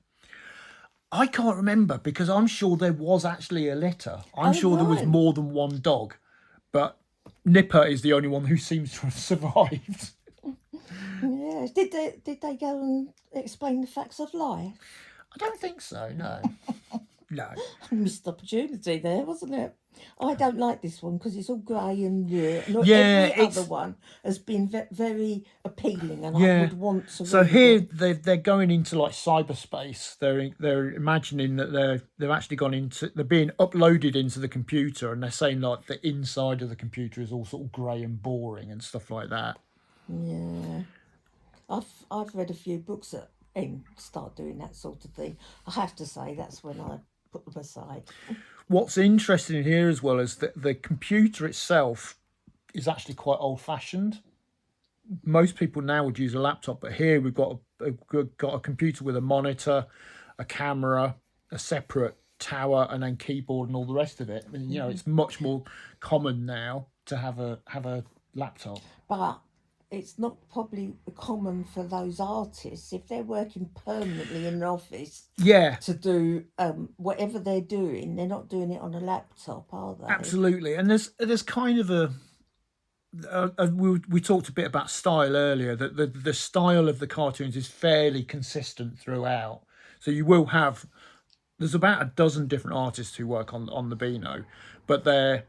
I can't remember because I'm sure there was actually a litter. I'm Oh, sure there was right. more than one dog, but Nipper is the only one who seems to have survived. Yes. Did they go and explain the facts of life? I don't think so. No, no. Missed opportunity there, wasn't it? I don't like this one because it's all grey and and Yeah, every it's- other one has been very appealing, and I Yeah. would want to. So read here it. they're going into like cyberspace. They're imagining that they've actually gone into, they're being uploaded into the computer, and they're saying like the inside of the computer is all sort of grey and boring and stuff like that. Yeah, I've read a few books that start doing that sort of thing. I have to say that's when I put them aside. What's interesting here as well is that the computer itself is actually quite old fashioned. Most people now would use a laptop, but here we've got a computer with a monitor, a camera, a separate tower, and then keyboard and all the rest of it. I mean, it's much more common now to have a laptop. But it's not probably common for those artists if they're working permanently in an office Yeah, to do whatever they're doing. They're not doing it on a laptop, are they? absolutely. And there's kind of we talked a bit about style earlier. That the style of the cartoons is fairly consistent throughout. So you will have, there's about a dozen different artists who work on the Beano, but there's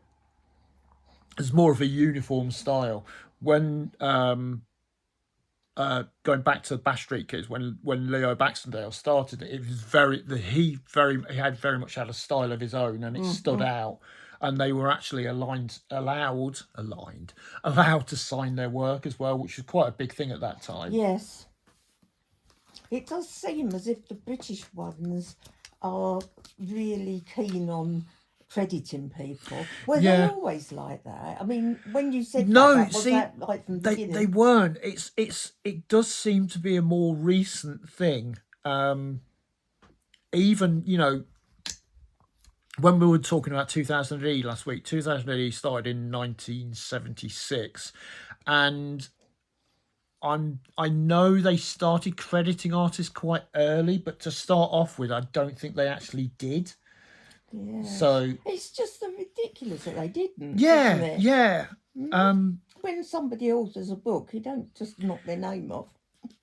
more of a uniform style. When going back to Bash Street Kids, when Leo Baxendale started it, it was he had very much had a style of his own, and it stood out. and they were actually allowed to sign their work as well, which was quite a big thing at that time. Yes. It does seem as if the British ones are really keen on crediting people. Were they Yeah. always like that? I mean, when you said No, that was see, that like from the they beginning? weren't. It does seem to be a more recent thing. Even, when we were talking about 2000 AD last week, 2000 AD started in 1976, and I know they started crediting artists quite early, but to start off with, I don't think they actually did. Yeah. So It's just so ridiculous that they didn't, isn't yeah, it? yeah. When somebody authors a book, you don't just knock their name off.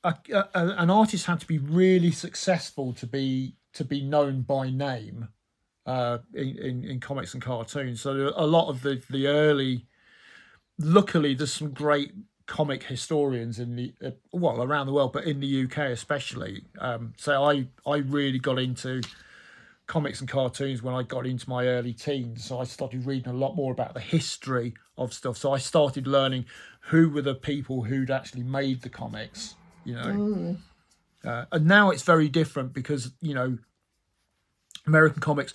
An artist had to be really successful to be known by name in comics and cartoons. So a lot of the early, luckily, there's some great comic historians in the well, around the world, but in the UK especially. So I really got into comics and cartoons when I got into my early teens. So I started reading a lot more about the history of stuff. So I started learning who were the people who'd actually made the comics, and now it's very different because, American comics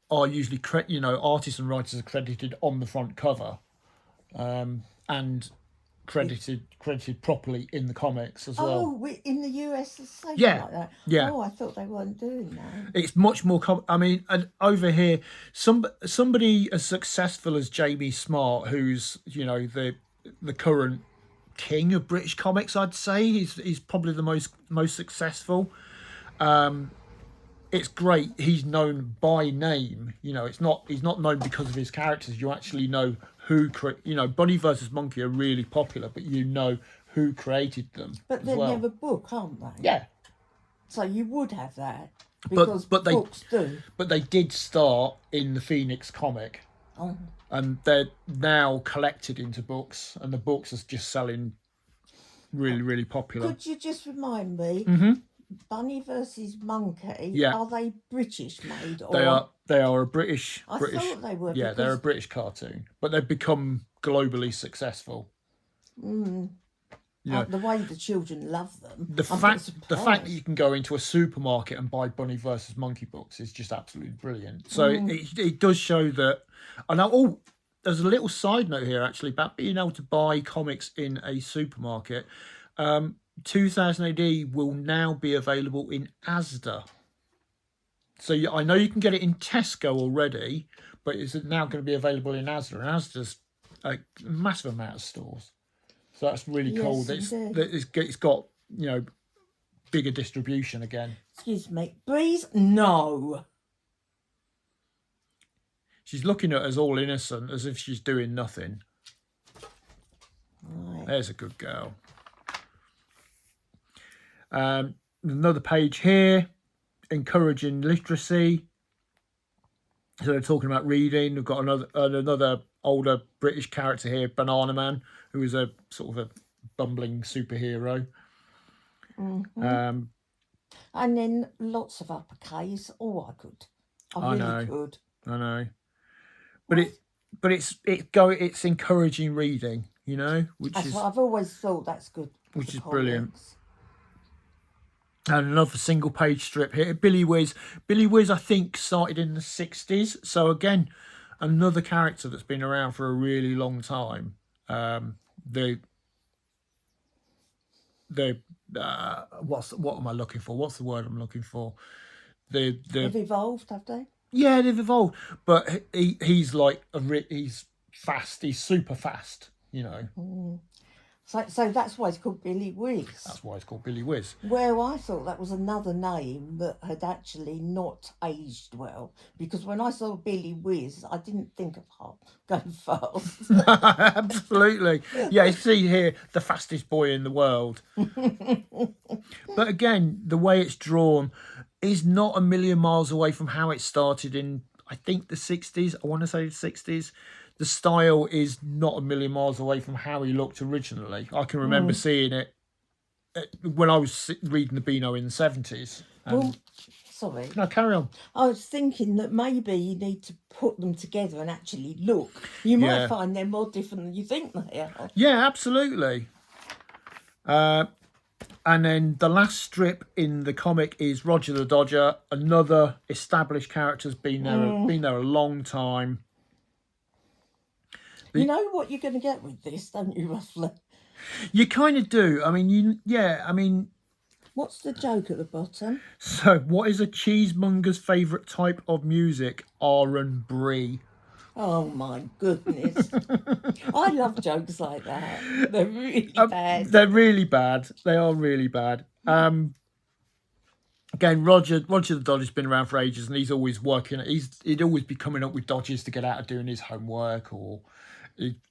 are usually, artists and writers are credited on the front cover, and credited properly in the comics as well. Oh, in the US, it's the same Yeah, like that. yeah. Oh, I thought they weren't doing that. It's much more I mean, and over here, somebody as successful as Jamie Smart, who's, the current king of British comics, I'd say he's probably the most successful. It's great. He's known by name. He's not known because of his characters. You actually know Bunny versus Monkey are really popular, but you know who created them But as they're well. never book, aren't they? Yeah, So you would have that because but books do. but they did start in the Phoenix comic, Oh. and they're now collected into books, and the books are just selling really, really popular. Could you just remind me, Bunny versus Monkey, Yeah. are they British made? Or They are a British. I thought they were. Yeah, they're a British cartoon, but they've become globally successful. The way the children love them. The fact that you can go into a supermarket and buy Bunny versus Monkey books is just absolutely brilliant. So it does show that. And there's a little side note here actually about being able to buy comics in a supermarket. 2000 AD will now be available in Asda. So I know you can get it in Tesco already, but it's now going to be available in Asda. And Asda's a massive amount of stores. So that's really cool. It's got, bigger distribution again. Excuse me. Breeze? No. She's looking at us all innocent as if she's doing nothing. Right. There's a good girl. Another page here, encouraging literacy. So they're talking about reading. We've got another older British character here, Banana Man, who is a sort of a bumbling superhero. And then lots of uppercase. Oh, I really could. I know, but it's encouraging reading, which That's is what I've always thought. That's good. which is brilliant. And another single page strip here, Billy Whiz. Billy Whiz, I think, started in the 60s. So again, another character that's been around for a really long time. What am I looking for? What's the word I'm looking for? They've evolved, have they? Yeah, they've evolved. But he's like he's fast. He's super fast. So that's why it's called Billy Whiz. That's why it's called Billy Whiz. Well, I thought that was another name that had actually not aged well, because when I saw Billy Whiz, I didn't think of going fast. Absolutely. Yeah, you see here, the fastest boy in the world. But again, the way it's drawn is not a million miles away from how it started in, I think, the 60s. I want to say the 60s. The style is not a million miles away from how he looked originally. I can remember seeing it when I was reading the Beano in the 70s. Well, sorry. No, carry on. I was thinking that maybe you need to put them together and actually look. You might Yeah. find they're more different than you think they are. Yeah, absolutely. And then the last strip in the comic is Roger the Dodger, another established character, has been there a long time. You know what you're going to get with this, don't you, roughly? You kind of do. I mean, I mean, What's the joke at the bottom? so what is a cheesemonger's favourite type of music? R&B. Oh my goodness. I love jokes like that. They're really bad. They're really bad. They are really bad. Again, Roger the Dodger's been around for ages, and he's always working. He'd always be coming up with dodges to get out of doing his homework, or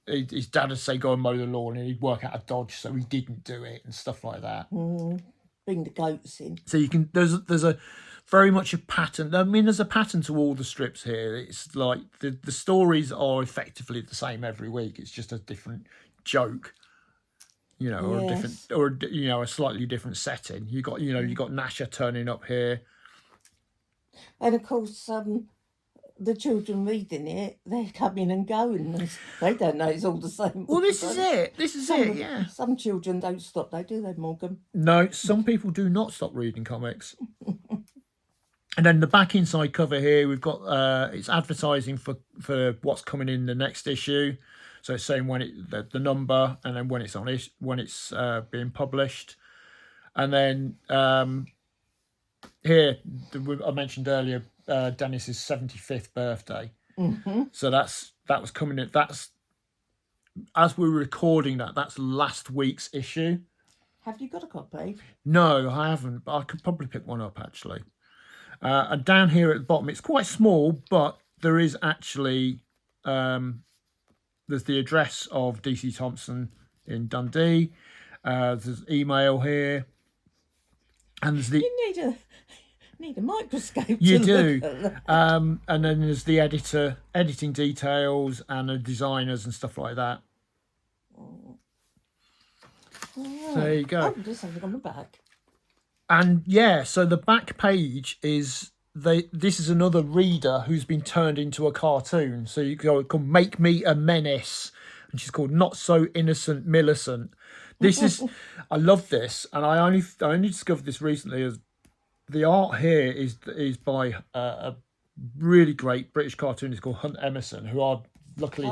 his dad would say go and mow the lawn, and he'd work out a dodge so he didn't do it and stuff like that. Bring the goats in. So you can there's a very much a pattern. I mean, there's a pattern to all the strips here. It's like the stories are effectively the same every week. It's just a different joke, or a different, or a slightly different setting. You got Nasha turning up here, And of course, the children reading it, they're coming and going. And they don't know it's all the same. Well, this is it. This is it. Yeah. Some children don't stop, though, do they, Morgan? No, some people do not stop reading comics. And then the back inside cover here, we've got it's advertising for what's coming in the next issue. So it's saying when the number, and then when it's being published, and then here I mentioned earlier Dennis's 75th birthday. So that was coming in. That's, as we were recording that's last week's issue. Have you got a copy? No, I haven't, but I could probably pick one up actually. And down here at the bottom, it's quite small, but there is actually there's the address of DC Thompson in Dundee. There's email here, and there's the You need a microscope. you to do, look at that. and then there's the editing details, and the designers and stuff like that. There you go. Oh, there's something on the back. And so the back page is this is another reader who's been turned into a cartoon. So you go, come make me a menace, and she's called Not So Innocent Millicent. This is I love this, and I only discovered this recently. As the art here is by a really great British cartoonist called Hunt Emerson, who are luckily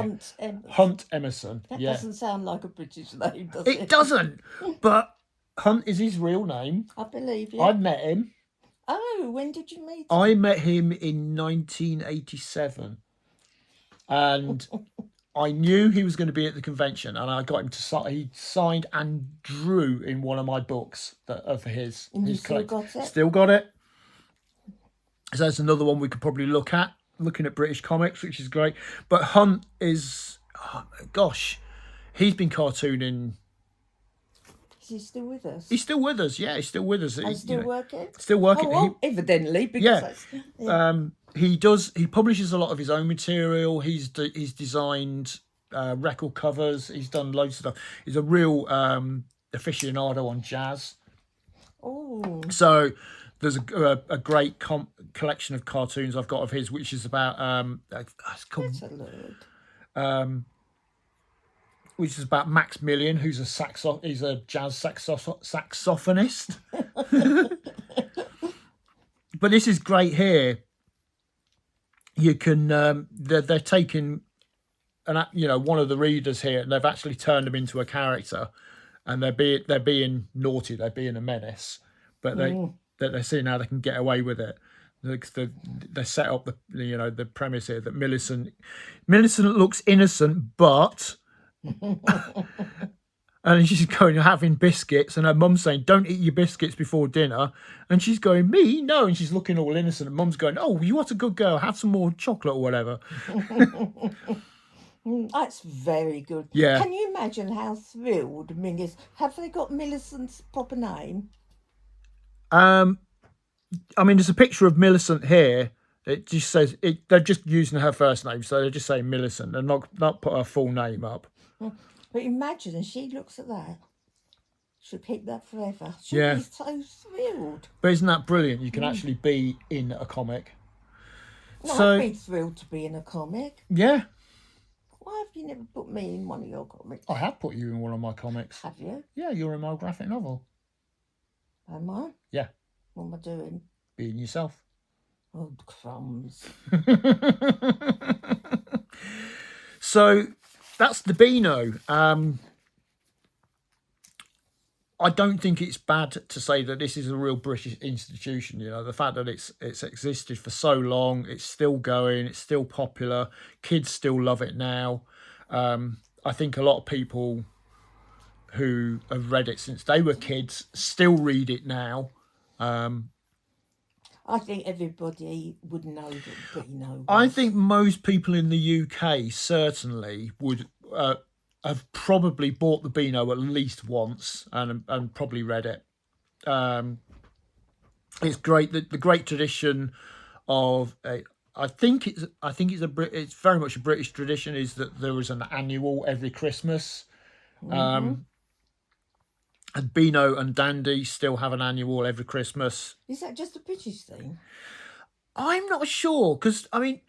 Hunt Emerson. That yeah, doesn't sound like a British name, does it? it doesn't, but Hunt is his real name. I believe you. I met him. Oh, when did you meet him? I met him in 1987, and I knew he was going to be at the convention, and I got him to sign. He signed and drew in one of my books of his. And you his still collect- got it? Still got it. So that's another one we could probably look at, looking at British comics, which is great. But Hunt is, gosh, he's been cartooning. Is he still with us? He's still with us. Yeah, he's still with us. He's still working? Still working. Oh, well, evidently, because He publishes a lot of his own material. He's designed record covers. He's done loads of stuff. He's a real aficionado on jazz. Oh. So there's a great collection of cartoons I've got of his, which is about it's called, Let's have a look. which is about Maximilian, who's he's a jazz saxophonist. But this is great here. You can they're taking one of the readers here, and they've actually turned him into a character, and they're being naughty, they're being a menace, but they're seeing how they can get away with it. They set up the premise here that Millicent looks innocent, but and she's going having biscuits, and her mum's saying, "Don't eat your biscuits before dinner," and she's going, "Me? No," and she's looking all innocent, and mum's going, "Oh, you are a good girl, have some more chocolate or whatever." That's very good. Yeah. Can you imagine how thrilled Ming is? Have they got Millicent's proper name? I mean, there's a picture of Millicent here. It just says they're just using her first name, so they're just saying Millicent and not put her full name up. But imagine, and she looks at that. She'll keep that forever. She'll Yeah. be so thrilled. But isn't that brilliant? You can actually be in a comic. No, I'd So, be thrilled to be in a comic. yeah, Why have you never put me in one of your comics? I have put you in one of my comics. Have you? Yeah, you're in my graphic novel. Am I? Yeah, What am I doing? being yourself. Oh, crumbs. So, that's the Beano. I don't think it's bad to say that this is a real British institution. You know, the fact that it's existed for so long, it's still going, it's still popular, kids still love it now. I think a lot of people who have read it since they were kids still read it now. I think everybody would know that Beano was. I think most people in the UK certainly would have probably bought the Beano at least once and probably read it. It's great, the great tradition of I think it's very much a British tradition is that there is an annual every Christmas. And Beano and Dandy still have an annual every Christmas. Is that just a British thing? I'm not sure because I mean,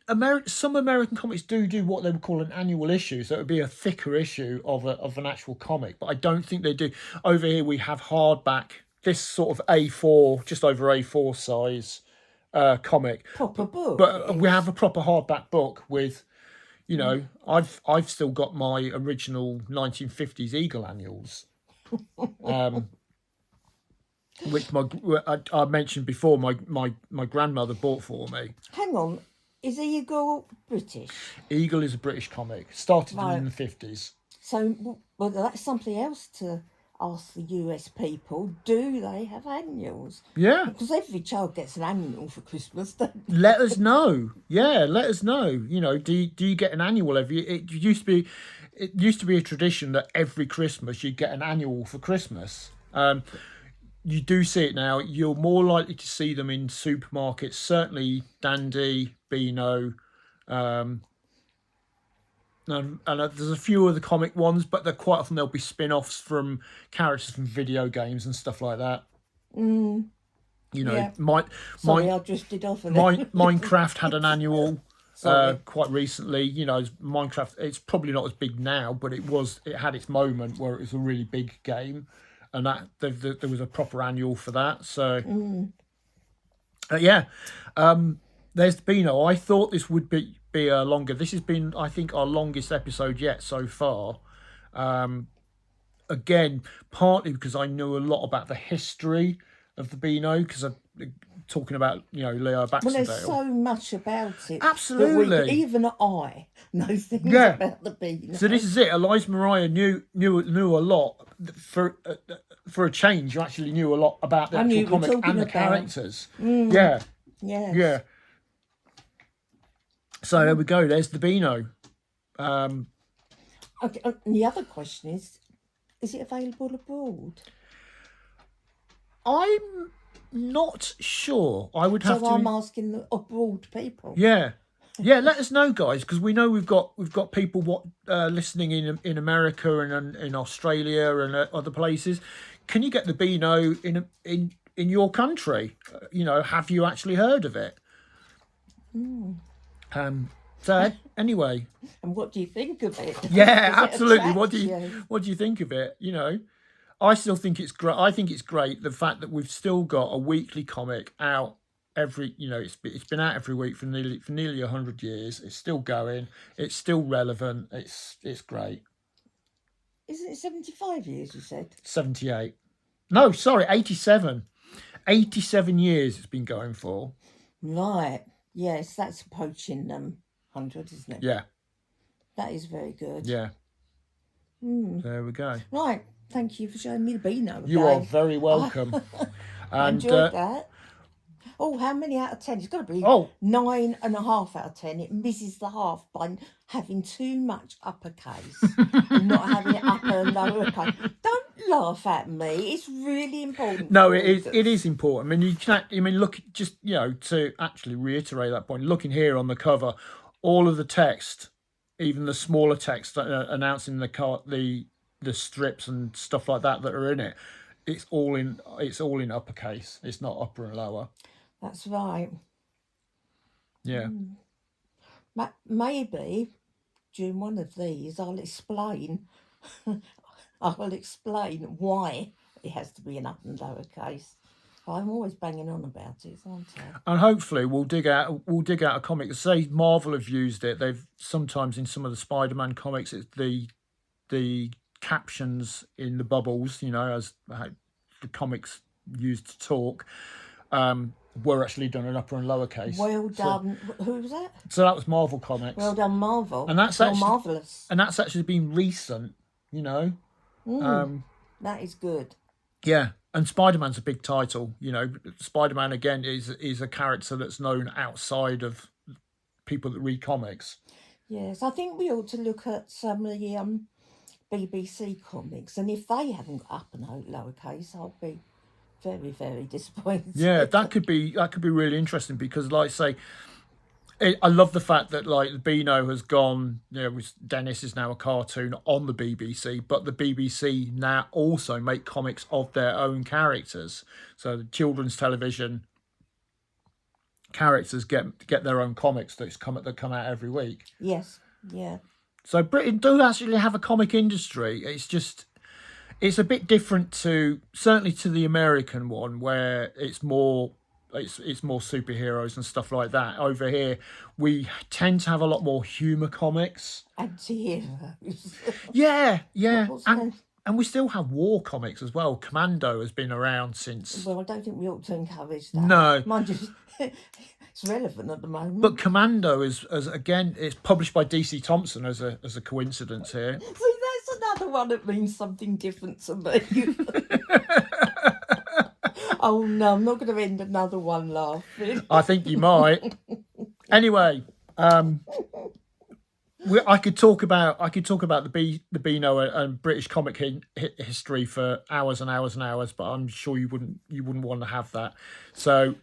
some American comics do what they would call an annual issue, so it would be a thicker issue of an actual comic. But I don't think they do. Over here, we have hardback, this sort of A4, just over A4 size comic. Proper book. But we have a proper hardback book with, you know, I've still got my original 1950s Eagle annuals. Which I mentioned before, my grandmother bought for me. Hang on, is Eagle British? Eagle is a British comic, started Right. in the 50s. So, well, that's something else to ask the US people. Do they have annuals? Yeah, Because every child gets an annual for Christmas, don't they? let us know. Yeah, let us know. You know, do you get an annual every? It used to be a tradition that every Christmas you'd get an annual for Christmas. You do see it now. You're more likely to see them in supermarkets. Certainly, Dandy, Beano, and there's a few other comic ones, but they're quite often there'll be spin-offs from characters from video games and stuff like that. You know, Yeah. Sorry, I drifted off of it. Minecraft had an annual Sorry. quite recently. You know, Minecraft. It's probably not as big now, but it had its moment where it was a really big game. And that there was a proper annual for that. So, there's the Beano. I thought this would be longer. This has been, I think, our longest episode yet so far. Again, partly because I knew a lot about the history of the Beano, because I'm talking about, you know, Leo Baxendale. Well, there's so much about it. Absolutely. That even I know things Yeah. about the Beano. So this is it. Eliza Mariah knew a lot. For a change, you actually knew a lot about the I knew actual we were comic and talking the about. characters. Yeah, Yes. yeah. So there we go. There's the Beano. Okay, and the other question is it available abroad? I'm not sure. I would have So to. I'm asking the abroad people. Yeah, yeah. Let us know, guys, because we know we've got people listening in America and in Australia and other places. Can you get the Beano in your country? You know, have you actually heard of it? So anyway, And what do you think of it? yeah, Does it absolutely. attract What do you think of it? You know, I still think it's great. I think it's great the fact that we've still got a weekly comic out every. You know, it's been out every week for nearly 100 years. It's still going. It's still relevant. It's great. Isn't it 75 years, you said? 78. No, sorry, 87. 87 years it's been going for. Right. Yes, that's approaching 100, isn't it? Yeah, That is very good. yeah. There we go. Right. Thank you for showing me the Beano. You are again. very welcome. I And enjoyed that. Oh, how many out of 10? It's got to be 9.5 out of 10. It misses the half by having too much uppercase and not having it upper and lower case. Don't laugh at me. It's really important. no, for it is. us. It is important. I mean, you can. I mean, look. Just to actually reiterate that point. Looking here on the cover, all of the text, even the smaller text announcing the strips and stuff like that are in it, it's all in uppercase. It's not upper and lower. That's right. Yeah. Maybe during one of these, I'll explain. I'll explain why it has to be in upper and lowercase. I'm always banging on about it, aren't I? And hopefully we'll dig out a comic. Say Marvel have used it. They've sometimes in some of the Spider-Man comics, it's the captions in the bubbles, as the comics used to talk, were actually done in upper and lowercase. Well done. Who was that? So that was Marvel Comics. Well done, Marvel. And that's You're actually marvellous. And that's actually been recent, That is good. Yeah. And Spider-Man's a big title, Spider-Man again is a character that's known outside of people that read comics. Yes, I think we ought to look at some of the BBC comics, and if they haven't got upper and lowercase, I'll be very, very disappointed. Yeah, that could be really interesting because, like, say, I love the fact that like the Beano has gone. Dennis is now a cartoon on the BBC, but the BBC now also make comics of their own characters. So the children's television characters get their own comics that come out every week. Yes, yeah. So Britain do actually have a comic industry. It's a bit different certainly to the American one, where it's more superheroes and stuff like that. Over here, we tend to have a lot more humour comics. Anti-heroes. Yeah, What's that? and we still have war comics as well. Commando has been around since. Well, I don't think we ought to encourage that. No. Mind you, it's relevant at the moment. But Commando is again, it's published by DC Thompson as a coincidence here. See, that's another one that means something different to me. Oh no, I'm not going to end another one laughing. I think you might. Anyway, I could talk about the Beano and British comic history for hours and hours and hours, but I'm sure you wouldn't want to have that. So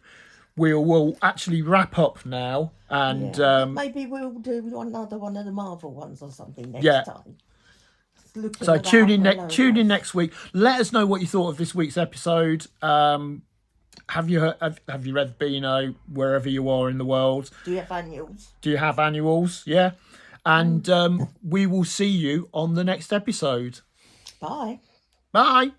we'll actually wrap up now, and maybe we'll do another one of the Marvel ones or something next time. So tune in next week. Let us know what you thought of this week's episode. Have you read Beano wherever you are in the world? Do you have annuals? Yeah. And we will see you on the next episode. Bye. Bye.